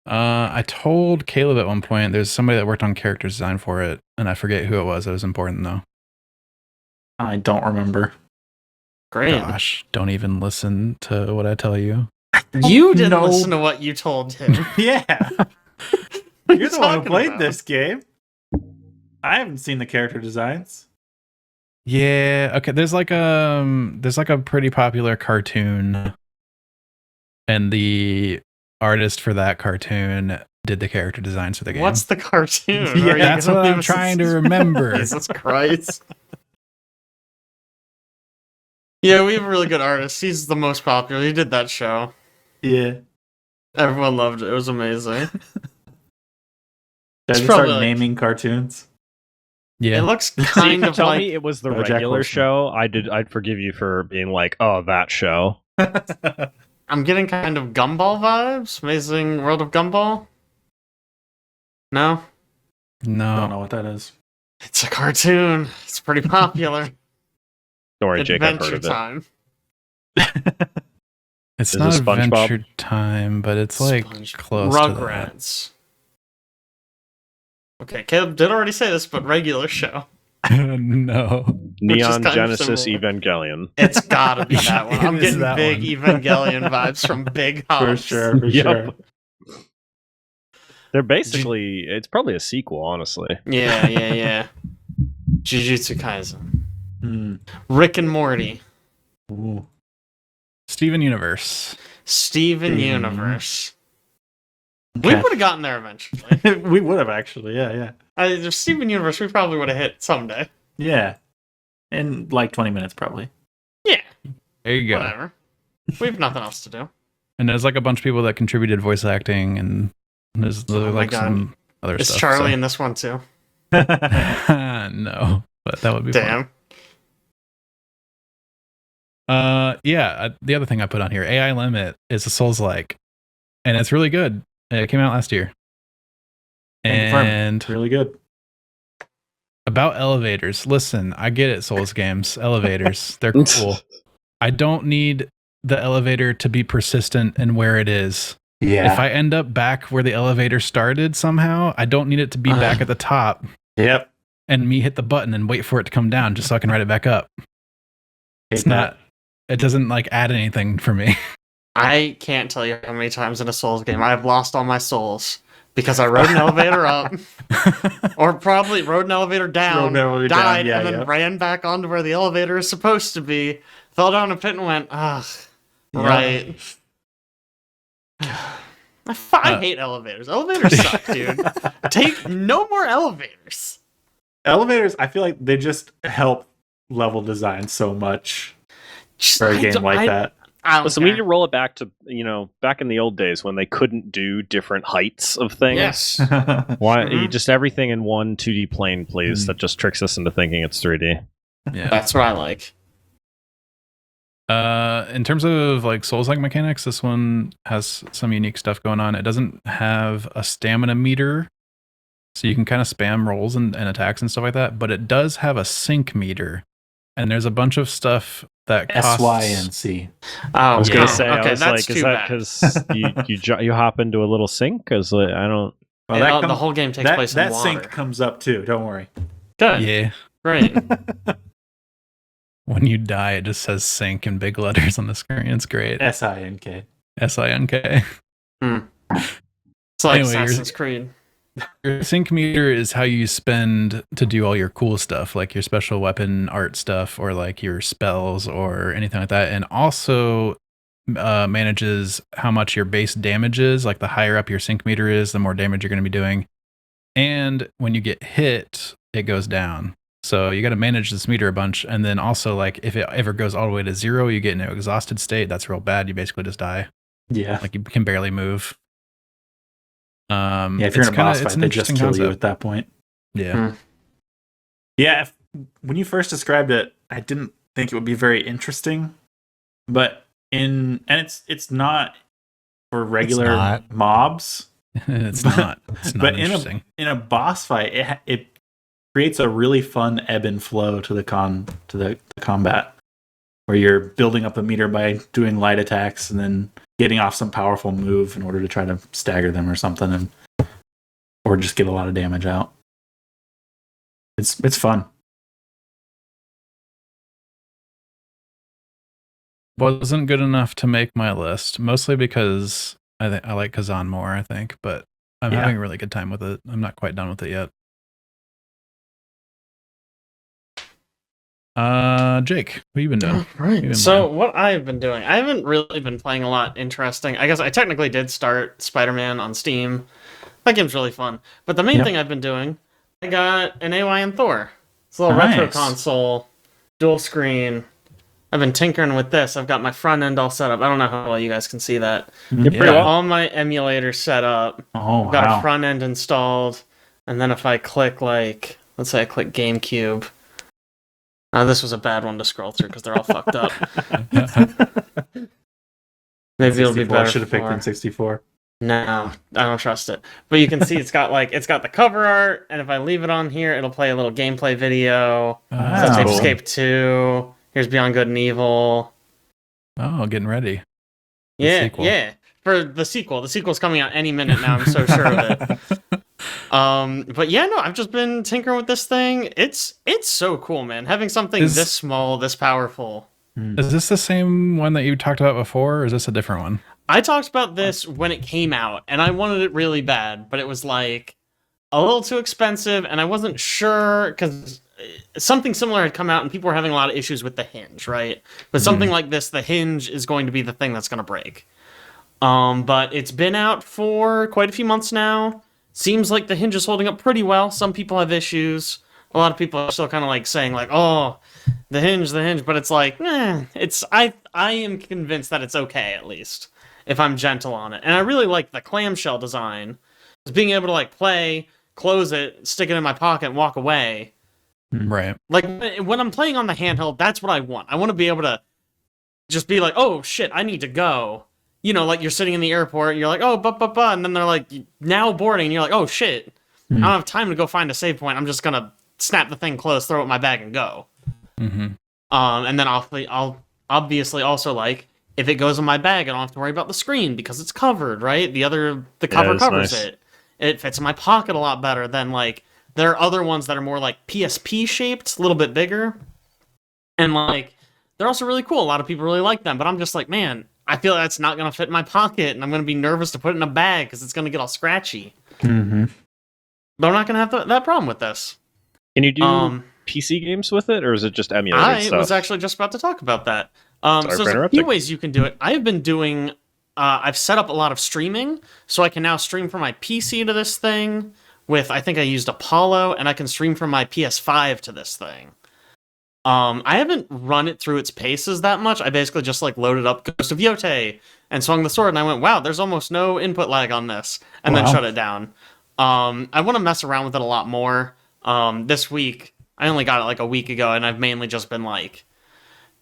I told Caleb at one point there's somebody that worked on character design for it, and I forget who it was. It was important though. I don't remember. Great. Gosh, don't even listen to what I tell you. You didn't listen to what you told him. Yeah. You're the one who played this game. I haven't seen the character designs. Yeah, okay. There's like a pretty popular cartoon, and the artist for that cartoon did the character designs for the game. What's the cartoon? Yeah, that's what I'm trying to remember. Jesus Christ. Yeah, we have a really good artist. He's the most popular. He did that show. Yeah. Everyone loved it. It was amazing. Should I just start naming cartoons? Yeah. It looks kind of tell like... me it was the BoJack regular Horseman. show. I'd forgive you for being like, oh, that show. I'm getting kind of Gumball vibes. Amazing World of Gumball. No? No. Don't know what that is. It's a cartoon. It's pretty popular. Don't worry, Jake, I've Adventure heard of it. Time. It's Is not it SpongeBob? Adventure Time, but it's like close to that. Rugrats. Okay, Caleb did already say this, but regular show. No. Neon kind of Genesis similar. Evangelion. It's gotta be that one. I'm It is getting that big one. Evangelion vibes from Big Hops. For Yep. sure. They're basically, it's probably a sequel, honestly. Yeah. Jujutsu Kaisen. Rick and Morty. Ooh. Steven Universe. Steven Universe. Okay. We would have gotten there eventually. We would have actually, yeah. Steven Universe, we probably would have hit someday. Yeah. In like 20 minutes, probably. Yeah. There you go. Whatever. We have nothing else to do. And there's like a bunch of people that contributed voice acting, and there's Oh my like God. some other Is stuff. Charlie in this one too? No, but that would be Damn. fun. The other thing I put on here, AI Limit, is a Souls-like, and it's really good. It came out last year. And really good. about elevators, listen, I get it, Souls games, elevators, they're cool. I don't need the elevator to be persistent in where it is. Yeah. If I end up back where the elevator started somehow, I don't need it to be back at the top Yep. and me hit the button and wait for it to come down just so I can ride it back up. Hate that. It doesn't like add anything for me. I can't tell you how many times in a Souls game I've lost all my souls because I rode an elevator up, or probably rode an elevator down, died, and then ran back onto where the elevator is supposed to be, fell down a pit and went, right. I hate elevators. Elevators suck, dude. Take no more elevators. Elevators, I feel like they just help level design so much for a game like that. Listen, we need to roll it back to, back in the old days when they couldn't do different heights of things. Yes. Why just everything in one 2D plane, please? That just tricks us into thinking it's 3D. Yeah. That's what I like. In terms of like Souls-like mechanics, this one has some unique stuff going on. It doesn't have a stamina meter, so you can kind of spam rolls and attacks and stuff like that, but it does have a sync meter. And there's a bunch of stuff that costs... SYNC. I was going to say, okay, I was like, is that because you hop into a little sink? Because I don't... Well, the whole game takes place in that water. sync comes up too, don't worry. Good. Yeah. Great. When you die, it just says sync in big letters on the screen. It's great. SINK. SINK. It's like Anyway, Assassin's Creed. Your sync meter is how you spend to do all your cool stuff, like your special weapon art stuff, or like your spells, or anything like that. And also manages how much your base damage is. Like the higher up your sync meter is, the more damage you're going to be doing. And when you get hit, it goes down. So you got to manage this meter a bunch. And then also, like, if it ever goes all the way to 0, you get in an exhausted state. That's real bad. You basically just die. Yeah. Like you can barely move. If you're in a boss fight, they just kill you at that point. Yeah. Yeah. When you first described it, I didn't think it would be very interesting, but it's not for regular mobs. It's not. It's not but interesting. in a boss fight, it creates a really fun ebb and flow to the combat, where you're building up a meter by doing light attacks and then getting off some powerful move in order to try to stagger them or something, or just get a lot of damage out. It's fun. Wasn't good enough to make my list, mostly because I like Kazan more, I think, but I'm having a really good time with it. I'm not quite done with it yet. Jake, what have you been doing? Right. So what I've been doing, I haven't really been playing a lot interesting. I guess I technically did start Spider-Man on Steam. That game's really fun. But the main thing I've been doing, I got an AYN Thor. It's a little retro console, dual screen. I've been tinkering with this. I've got my front end all set up. I don't know how well you guys can see that. Pretty well. All my emulators set up. I've got a front end installed. And then if I click let's say I click GameCube. This was a bad one to scroll through because they're all fucked up. Maybe it'll be better. I should have picked N64. No, I don't trust it. But you can see it's got the cover art, and if I leave it on here, it'll play a little gameplay video. That's Ape Escape 2. Here's Beyond Good and Evil. Oh, getting ready. Yeah. For the sequel. The sequel's coming out any minute now, I'm so sure of it. But yeah, no, I've just been tinkering with this thing. It's so cool, man. Having something this small, this powerful. Is this the same one that you talked about before, or is this a different one? I talked about this when it came out, and I wanted it really bad, but it was like a little too expensive, and I wasn't sure because something similar had come out and people were having a lot of issues with the hinge, right? But something like this, the hinge is going to be the thing that's going to break. But it's been out for quite a few months now. Seems like the hinge is holding up pretty well. Some people have issues. A lot of people are still kind of like saying like, oh, the hinge, but it's like, I am convinced that it's okay, at least, if I'm gentle on it. And I really like the clamshell design. Just being able to like play, close it, stick it in my pocket, and walk away. Right. Like, when I'm playing on the handheld, that's what I want. I want to be able to just be like, oh, shit, I need to go. You know, like, you're sitting in the airport, and you're like, oh, and then they're like, now boarding, and you're like, oh, shit. I don't have time to go find a save point. I'm just going to snap the thing close, throw it in my bag, and go. And then I'll obviously also, like, if it goes in my bag, I don't have to worry about the screen, because it's covered, right? The cover covers it. It fits in my pocket a lot better than, like, there are other ones that are more like PSP shaped, a little bit bigger. And like, they're also really cool. A lot of people really like them, but I'm just like, man, I feel that's not going to fit in my pocket, and I'm going to be nervous to put it in a bag because it's going to get all scratchy. But I'm not going to have that problem with this. Can you do PC games with it, or is it just emulated stuff? I was actually just about to talk about that. So there's a few ways you can do it. I've been doing, I've set up a lot of streaming, so I can now stream from my PC to this thing. I think I used Apollo, and I can stream from my PS5 to this thing. I haven't run it through its paces that much. I basically just like loaded up Ghost of Yotei and swung the sword, and I went, wow, there's almost no input lag on this, and then shut it down. I want to mess around with it a lot more. This week, I only got it like a week ago, and I've mainly just been like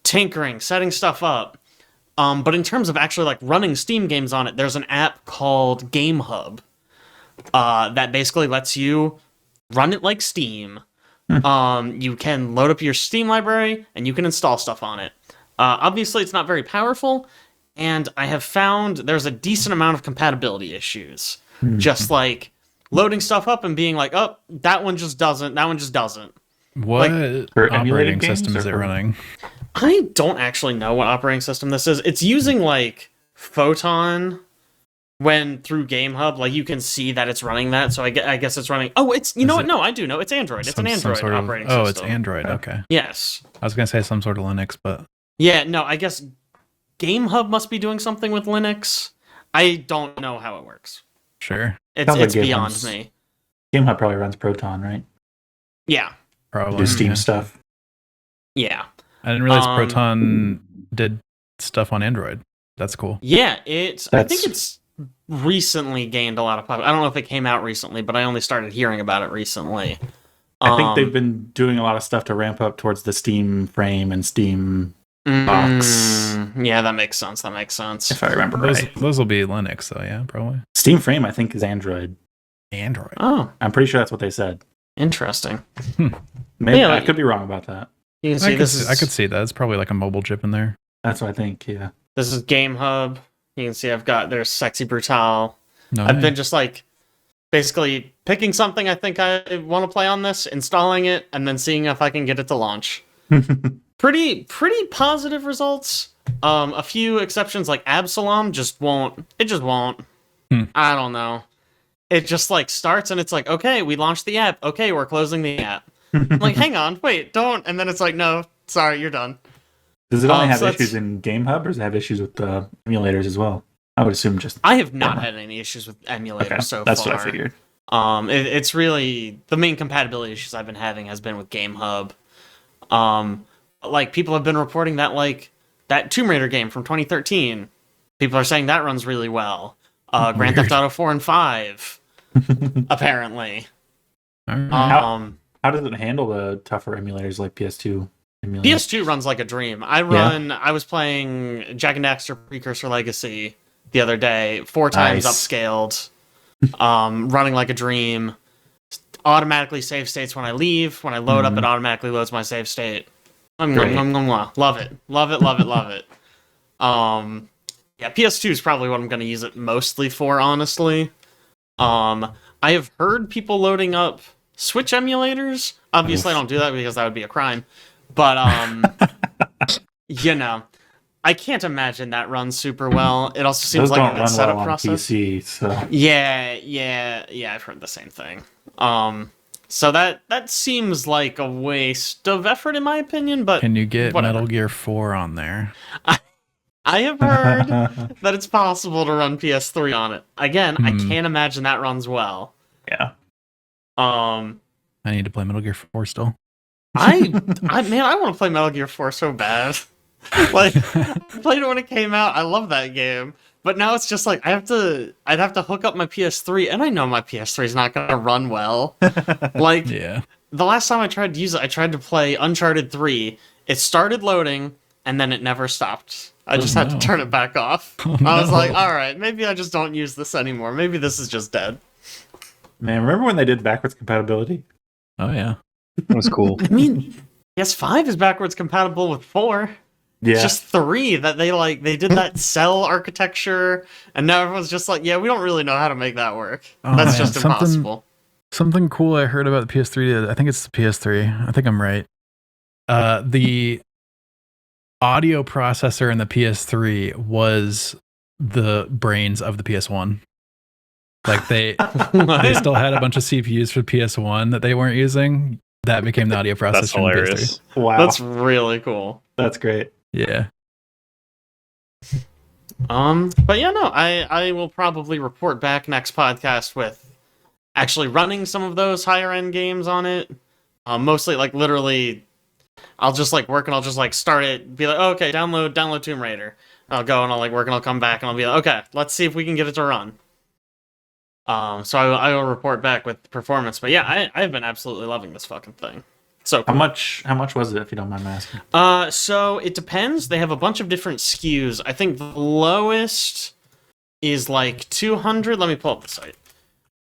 tinkering, setting stuff up. But in terms of actually like running Steam games on it, there's an app called Game Hub. That basically lets you run it like Steam. You can load up your Steam library, and you can install stuff on it. Obviously, it's not very powerful, and I have found there's a decent amount of compatibility issues. Just like loading stuff up and being like, oh, that one just doesn't. What for operating games, system is it running? I don't actually know what operating system this is. It's using like Photon. When through Game Hub, like you can see that it's running that, so I guess it's running. Oh, it's know what? No, I do know it's Android. It's an Android operating system. Oh, it's Android. Okay. Yes. I was gonna say some sort of Linux, but yeah, no. I guess Game Hub must be doing something with Linux. I don't know how it works. Sure. It's beyond me. Game Hub probably runs Proton, right? Yeah. Probably. Do Steam stuff. Yeah. I didn't realize Proton did stuff on Android. That's cool. Yeah, I think it's recently gained a lot of popularity. I don't know if it came out recently, but I only started hearing about it recently. I think they've been doing a lot of stuff to ramp up towards the Steam frame and Steam box. Yeah, that makes sense. If I remember right. Those will be Linux, though, yeah, probably. Steam frame, I think, is Android. Oh. I'm pretty sure that's what they said. Interesting. Maybe I could be wrong about that. You can see I could see that. It's probably like a mobile chip in there. That's what I think, yeah. This is Game Hub. You can see there's Sexy Brutal. Nice. I've been just like basically picking something I think I want to play on this, installing it, and then seeing if I can get it to launch. Pretty positive results. A few exceptions like Absalom just won't. It just won't. I don't know. It just like starts and it's like, okay, we launched the app. Okay, we're closing the app. I'm like, hang on, wait, don't. And then it's like, no, sorry, you're done. Does it only have issues in Game Hub, or does it have issues with emulators as well? I would assume just... I have not had any issues with emulators so far. That's what I figured. It's really... The main compatibility issues I've been having has been with Game Hub. Like, people have been reporting that, like, that Tomb Raider game from 2013, people are saying that runs really well. Grand Theft Auto 4 and 5, apparently. How does it handle the tougher emulators like PS2? PS2 runs like a dream. I was playing Jak and Daxter Precursor Legacy the other day, 4 times upscaled, running like a dream. Automatically save states when I leave. When I load up, it automatically loads my save state. Love it. Yeah, PS2 is probably what I'm going to use it mostly for, honestly. I have heard people loading up Switch emulators. Obviously, I don't do that because that would be a crime. But, you know, I can't imagine that runs super well. It also seems like a good setup process. PC, so. Yeah, I've heard the same thing. So that seems like a waste of effort in my opinion, but Can you get whatever. Metal Gear 4 on there? I have heard that it's possible to run PS3 on it. Again, I can't imagine that runs well. Yeah. I need to play Metal Gear 4 still. I want to play Metal Gear 4 so bad. Like, I played it when it came out. I love that game. But now it's just like I'd have to hook up my PS3, and I know my PS3 is not gonna run well. Like, Yeah. the last time I tried to use it, I tried to play Uncharted 3. It started loading, and then it never stopped. I just had to turn it back off. I was like, all right, maybe I just don't use this anymore. Maybe this is just dead. Man, remember when they did backwards compatibility? Oh yeah. That was cool. I mean, PS5 is backwards compatible with 4. Yeah. It's just 3 that they did that cell architecture, and now everyone's just like, yeah, we don't really know how to make that work. Oh, That's man, just impossible. Something cool I heard about the PS3. I think it's the PS3. I think I'm right. The audio processor in the PS3 was the brains of the PS1. Like they still had a bunch of CPUs for PS1 that they weren't using. That became the audio processor. That's hilarious. Wow. That's really cool. That's great. Yeah. But yeah, no, I will probably report back next podcast with actually running some of those higher end games on it. Mostly like literally, I'll just like work and I'll just like start it, be like, oh, okay, download Tomb Raider. I'll go and I'll like work and I'll come back and I'll be like, okay, let's see if we can get it to run. So I will report back with performance. But yeah, I've been absolutely loving this fucking thing. So cool. How much was it, if you don't mind me asking? So it depends. They have a bunch of different SKUs. I think the lowest is like 200. Let me pull up the site.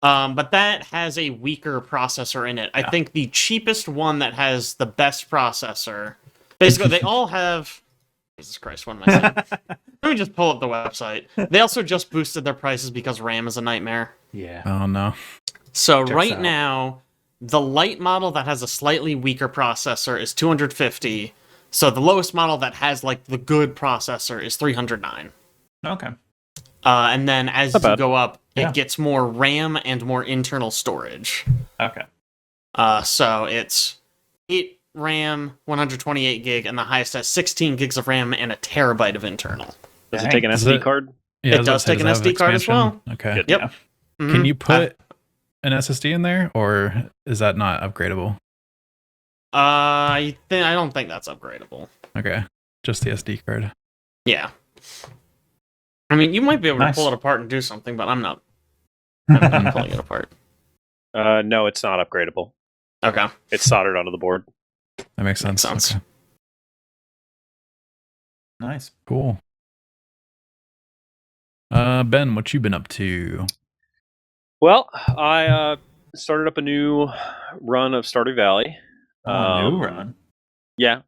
But that has a weaker processor in it. I think the cheapest one that has the best processor. Basically, they all have. Jesus Christ, what am I saying? Let me just pull up the website. They also just boosted their prices because RAM is a nightmare. Yeah. Oh no. So Checks right out. now, the light model that has a slightly weaker processor is 250. So the lowest model that has like the good processor is 309. Okay. And then as Not you bad. go up, Yeah. it gets more RAM and more internal storage. Okay. So it's 8 RAM, 128 gig, and the highest has 16 gigs of RAM and a terabyte of internal. Does Dang. it take an Is SD it- card? Yeah, It I was about does to say, take an does it have SD card as expansion? well. Okay. Good. Yep. Yeah. Can Mhm. you put an SSD in there, or is that not upgradable? I don't think that's upgradable. Okay, just the SD card. Yeah. I mean, you might be able Nice. to pull it apart and do something, but I'm not pulling it apart. No, it's not upgradable. Okay. It's soldered onto the board. That makes sense. Makes sense. Okay. Nice. Cool. Ben, what you been up to? Well, I started up a new run of Stardew Valley. New run. Yeah,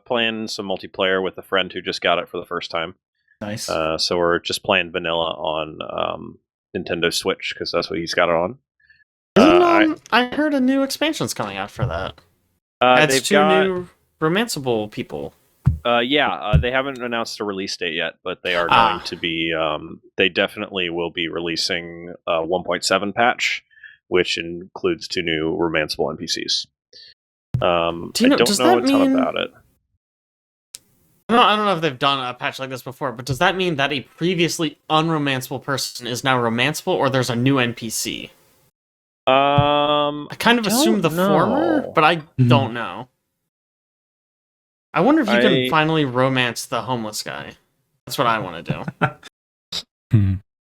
playing some multiplayer with a friend who just got it for the first time. Nice. So we're just playing vanilla on Nintendo Switch because that's what he's got it on. I heard a new expansion's coming out for that. They've Adds 2 got, new romanceable people. they haven't announced a release date yet, but they are going to be. They definitely will be releasing a 1.7 patch, which includes 2 new romanceable NPCs. Do you know- I don't does know that a ton mean- about it. I don't know if they've done a patch like this before, but does that mean that a previously unromanceable person is now romanceable, or there's a new NPC? I kind of don't assumed the former, know. but I don't know. I wonder if you I- can finally romance the homeless guy. That's what I want to do.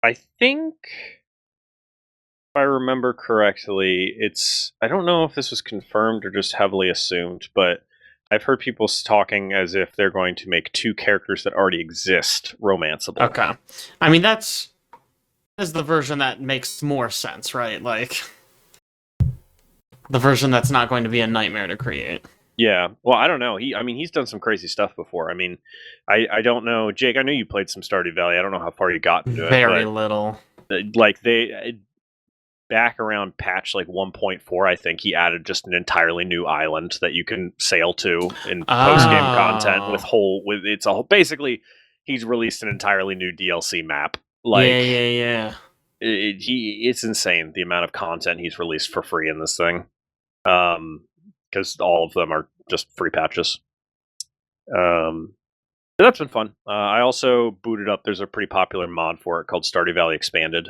I think, if I remember correctly, it's. I don't know if this was confirmed or just heavily assumed, but I've heard people talking as if they're going to make 2 characters that already exist romanceable. Okay. I mean, that's the version that makes more sense, right? Like, the version that's not going to be a nightmare to create. Yeah. Well, I don't know. He's done some crazy stuff before. I mean, I don't know, Jake. I know you played some Stardew Valley. I don't know how far you got into Very it, little. but like they back around patch like 1.4, I think he added just an entirely new island that you can sail to in post game content with it's a whole. Basically, he's released an entirely new DLC map. Like, yeah. it's insane the amount of content he's released for free in this thing. because all of them are just free patches. But that's been fun. I also booted up. There's a pretty popular mod for it called Stardew Valley Expanded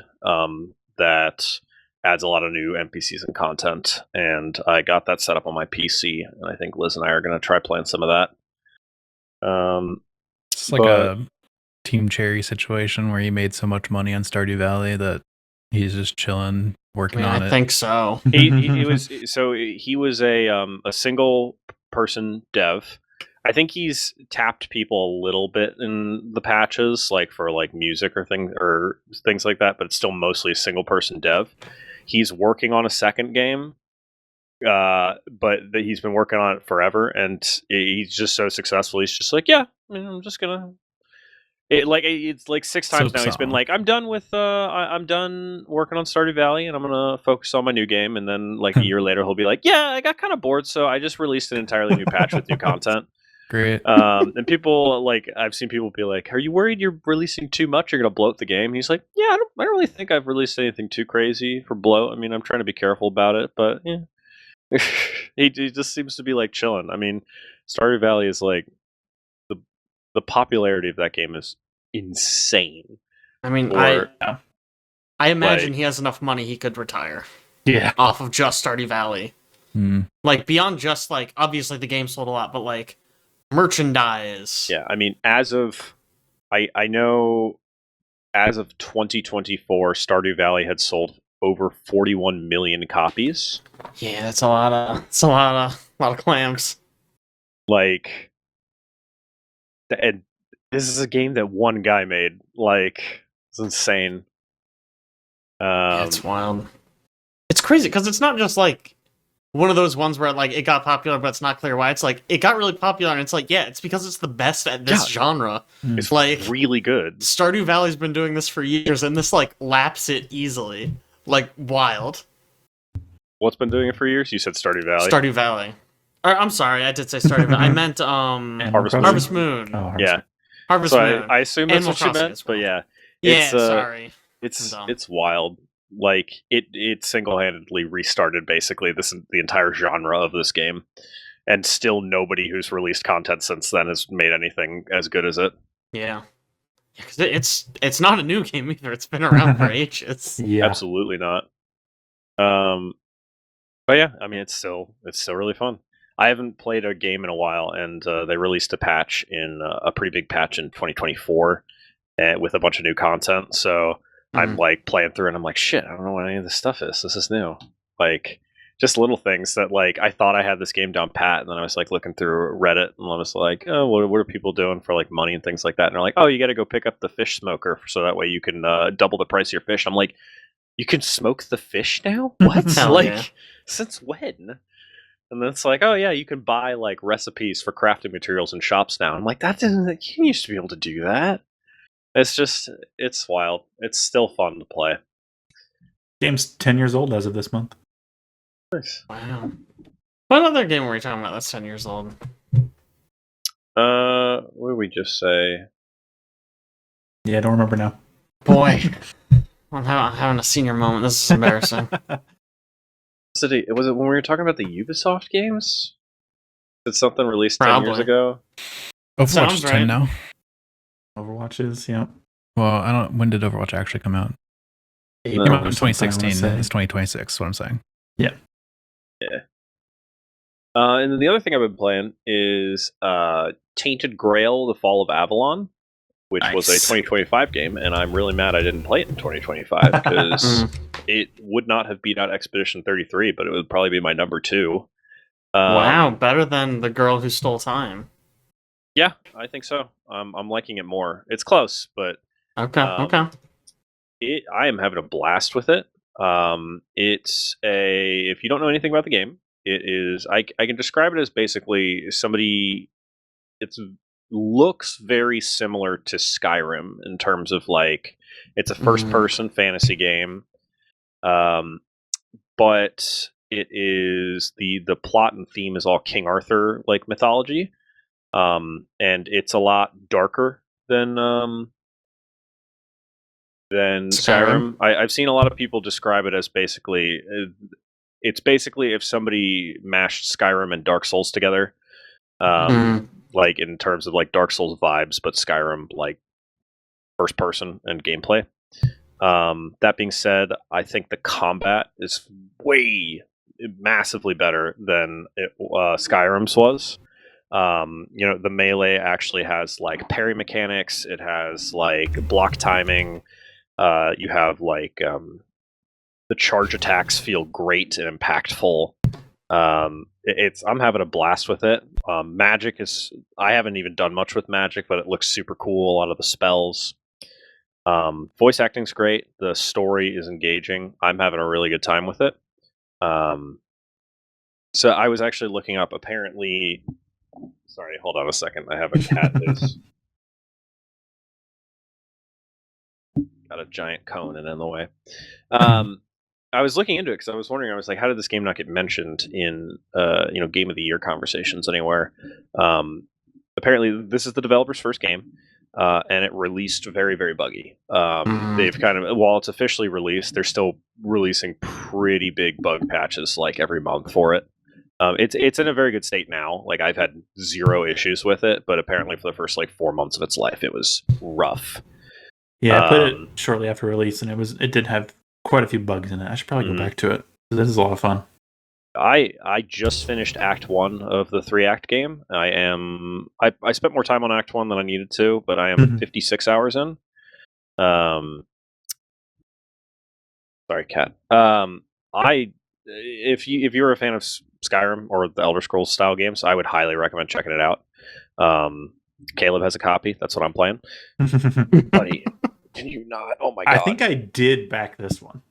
that adds a lot of new NPCs and content, and I got that set up on my PC, and I think Liz and I are going to try playing some of that. It's like a Team Cherry situation where he made so much money on Stardew Valley that he's just chilling, working on it. I think so. he was a single person dev. I think he's tapped people a little bit in the patches, like for like music or things like that, but it's still mostly a single person dev. He's working on a second game, but he's been working on it forever, and he's just so successful. He's just like, yeah, I'm just gonna. It's like 6 times now. He's been like, I'm done with I'm done working on Stardew Valley, and I'm gonna focus on my new game. And then like a year later, he'll be like, yeah, I got kind of bored, so I just released an entirely new patch with new content. Great. And people like, I've seen people be like, are you worried you're releasing too much? You're gonna bloat the game? And he's like, yeah, I don't really think I've released anything too crazy for bloat. I mean, I'm trying to be careful about it, but yeah. he just seems to be like chilling. I mean, Stardew Valley is like the popularity of that game is insane. I mean, I imagine he has enough money he could retire. Yeah. Off of just Stardew Valley. Like beyond just like obviously the game sold a lot, but like merchandise. Yeah, I mean, as of I know as of 2024, Stardew Valley had sold over 41 million copies. Yeah, that's a lot of clams. Like, and this is a game that one guy made. Like, it's insane. It's wild. It's crazy because it's not just like one of those ones where like it got popular, but it's not clear why. It's like it got really popular, and it's like, yeah, it's because it's the best at this genre. It's like really good. Stardew Valley's been doing this for years, and this like laps it easily. Like wild. What's been doing it for years? You said Stardew Valley. Stardew Valley. I'm sorry, I did say Stardew Valley. I meant Harvest Moon. Oh, yeah. Harvest so Moon. I assume that's Animal what you Crossing meant, as well. but yeah. Yeah, sorry. It's wild. Like it single-handedly restarted basically the entire genre of this game, and still nobody who's released content since then has made anything as good as it. Yeah, because it's not a new game either. It's been around for ages. Yeah, absolutely not. But yeah, I mean, it's still really fun. I haven't played a game in a while, and they released a patch a pretty big patch in 2024, with a bunch of new content. So I'm like playing through, and I'm like, shit, I don't know what any of this stuff is. This is new. Like just little things that like I thought I had this game down pat, and then I was like looking through Reddit, and I was like, oh, what are people doing for like money and things like that? And they're like, oh, you got to go pick up the fish smoker so that way you can double the price of your fish. I'm like, you can smoke the fish now? What? Since when? And then it's like, oh yeah, you can buy like recipes for crafting materials in shops now. I'm like, you used to be able to do that. It's wild. It's still fun to play. Game's 10 years old as of this month. Nice. Wow. What other game were we talking about that's 10 years old? What did we just say? Yeah, I don't remember now. Boy. I'm having a senior moment. This is embarrassing. Was it when we were talking about the Ubisoft games? Did something released 10 Probably. years ago? Overwatch is 10 right. now. Overwatch is, yeah. Well, when did Overwatch actually come out? It came out in 2016. It's 2026, what I'm saying. Yeah. Yeah. And then the other thing I've been playing is Tainted Grail: The Fall of Avalon, which was a 2025 game, and I'm really mad I didn't play it in 2025 because it would not have beat out Expedition 33, but it would probably be my number 2. Wow, better than The Girl Who Stole Time. Yeah, I think so. I'm liking it more. It's close, but Okay. I am having a blast with it. If you don't know anything about the game, it is I can describe it as basically it looks very similar to Skyrim in terms of like it's a first person fantasy game. But it is the plot and theme is all King Arthur like mythology. And it's a lot darker than Skyrim. I've seen a lot of people describe it as basically it's basically if somebody mashed Skyrim and Dark Souls together, like in terms of like Dark Souls vibes, but Skyrim like first person and gameplay. That being said, I think the combat is massively better than Skyrim's was. The melee actually has like parry mechanics. It has like block timing. You have like the charge attacks feel great and impactful. I'm having a blast with it. Magic is, I haven't even done much with magic, but it looks super cool. A lot of the spells. Voice acting's great. The story is engaging. I'm having a really good time with it. So I was actually looking up, apparently, sorry, hold on a second. I have a cat that's got a giant cone and in the way. I was looking into it because I was wondering, I was like, how did this game not get mentioned in, Game of the Year conversations anywhere? Apparently, this is the developer's first game. And it released very, very buggy. They've kind of, while it's officially released, they're still releasing pretty big bug patches like every month for it. It's in a very good state now. Like I've had 0 issues with it, but apparently for the first like 4 months of its life, it was rough. Yeah, I put it shortly after release, and it did have quite a few bugs in it. I should probably go back to it. This is a lot of fun. I just finished Act 1 of the 3-act game. I spent more time on Act 1 than I needed to, but I am 56 hours in. Sorry, cat. If you're a fan of Skyrim or the Elder Scrolls style games, I would highly recommend checking it out. Caleb has a copy. That's what I'm playing. Buddy, can you not? Oh my god! I think I did back this one.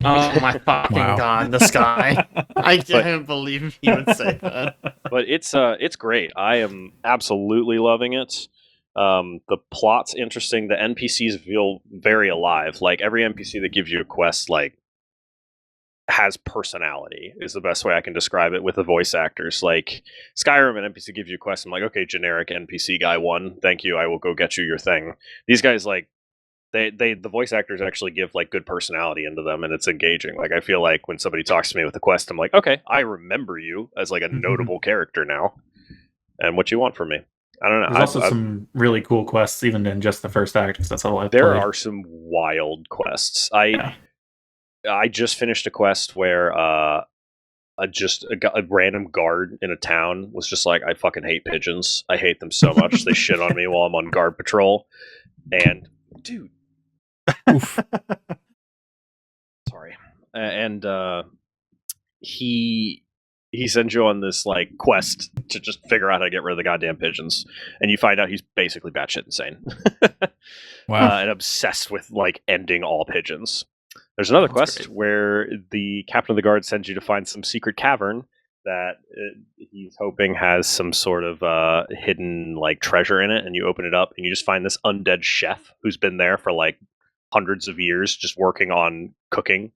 Oh my fucking god, this guy. I can't believe he would say that. But it's great. I am absolutely loving it. The plot's interesting. The NPCs feel very alive. Like every NPC that gives you a quest, like, has personality, is the best way I can describe it with the voice actors. Like Skyrim, an NPC gives you a quest, I'm like, okay, generic NPC guy 1, thank you, I will go get you your thing. These guys, like, the voice actors actually give like good personality into them, and it's engaging. Like I feel like when somebody talks to me with a quest, I'm like, okay, I remember you as like a notable character now, and what you want from me. I don't know. There's also some really cool quests, even in just the first act, because that's all I've There played. are some wild quests. I just finished a quest where a random guard in a town was just like, I fucking hate pigeons. I hate them so much. They shit on me while I'm on guard patrol. And dude, sorry. And he sends you on this like quest to just figure out how to get rid of the goddamn pigeons, and you find out he's basically batshit insane. Wow. And obsessed with like ending all pigeons. There's another quest where the captain of the guard sends you to find some secret cavern that he's hoping has some sort of hidden like treasure in it, and you open it up and you just find this undead chef who's been there for like hundreds of years just working on cooking,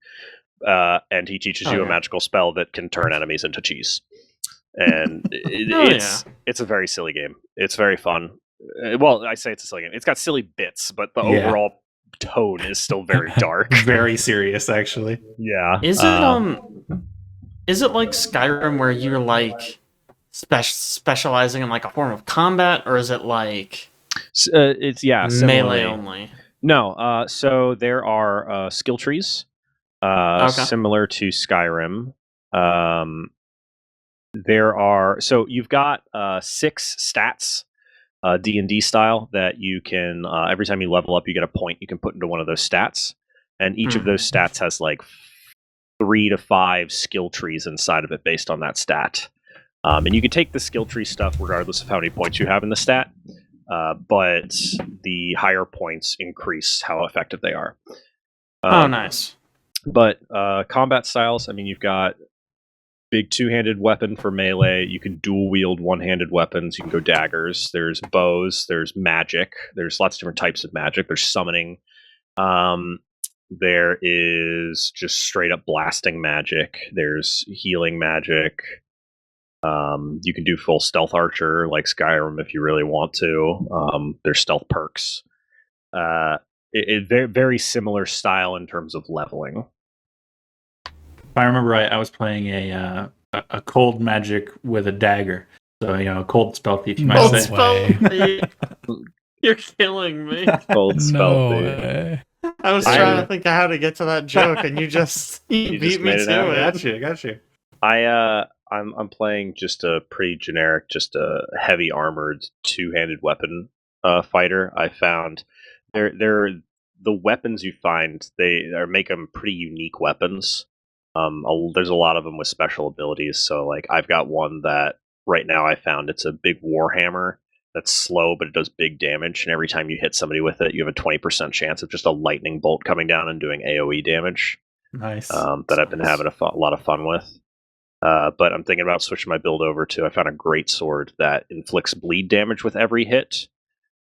and he teaches you a magical spell that can turn enemies into cheese. And it's a very silly game. It's very fun. Well, I say it's a silly game. It's got silly bits, but the overall tone is still very dark. Very serious, actually. Yeah. Is it like Skyrim where you're like specializing in like a form of combat, or is it like it's melee only? No, so there are skill trees, similar to Skyrim. So you've got 6 stats, D&D style, that you can, every time you level up, you get a point you can put into one of those stats. And each of those stats has like 3 to 5 skill trees inside of it based on that stat. And you can take the skill tree stuff regardless of how many points you have in the stat. But the higher points increase how effective they are. Nice. But combat styles, I mean, you've got big 2-handed weapon for melee. You can dual wield 1-handed weapons. You can go daggers. There's bows. There's magic. There's lots of different types of magic. There's summoning. There is just straight up blasting magic. There's healing magic. You can do full stealth archer like Skyrim if you really want to. There's stealth perks. Very, very similar style in terms of leveling. I remember right, I was playing a cold magic with a dagger. So, a cold spell thief, you might No Cold say. spell. way. You're killing me. Cold spell No thief. way. I was trying to think of how to get to that joke, and you just You beat just me made it to happen. it. I got you. I'm playing just a pretty generic, just a heavy armored two-handed weapon fighter. I found they're the weapons you find make them pretty unique weapons. There's a lot of them with special abilities. So like I've got one that right now I found it's a big warhammer that's slow, but it does big damage. And every time you hit somebody with it, you have a 20% chance of just a lightning bolt coming down and doing AOE damage. Nice. That I've been having a lot of fun with. But I'm thinking about switching my build over to. I found a great sword that inflicts bleed damage with every hit,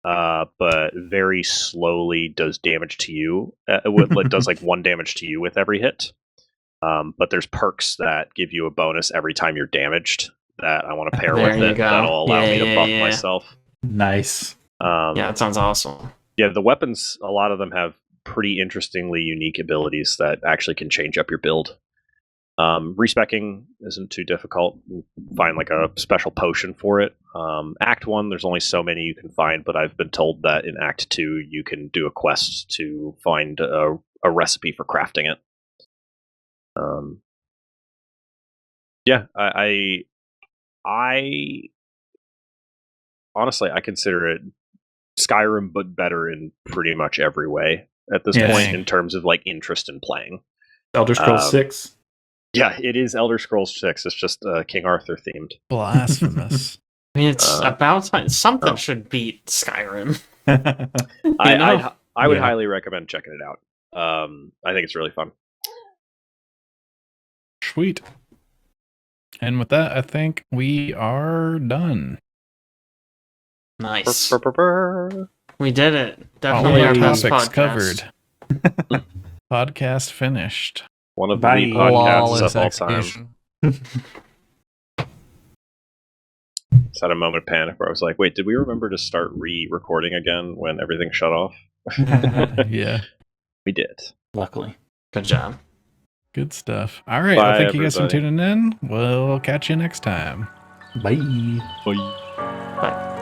but very slowly does damage to you. It does like 1 damage to you with every hit. But there's perks that give you a bonus every time you're damaged that I want to pair There with you it. go. That'll allow me to Yeah, buff yeah. myself. Nice. Yeah, that sounds awesome. Yeah, the weapons, a lot of them have pretty interestingly unique abilities that actually can change up your build. Respecking isn't too difficult. Find like a special potion for it. Act 1, there's only so many you can find, but I've been told that in Act 2 you can do a quest to find a recipe for crafting it. Yeah, I honestly I consider it Skyrim, but better in pretty much every way at this Yes. point in terms of like interest in playing. Elder Scrolls 6. Yeah, it is Elder Scrolls 6. It's just King Arthur themed. Blasphemous. I mean, it's about time. Something oh. should beat Skyrim. I would Yeah. highly recommend checking it out. I think it's really fun. Sweet. And with that, I think we are done. Nice. Brr. We did it. All Definitely our our best topics podcast. covered. Podcast finished. One of Bye. the podcasts Flawless of all time. execution. Just had a moment of panic where I was like, wait, did we remember to start re-recording again when everything shut off? Yeah. We did. Luckily. Good job. Good stuff. All right. Bye, Well, thank you guys for everybody. tuning in. We'll catch you next time. Bye. Bye. Bye.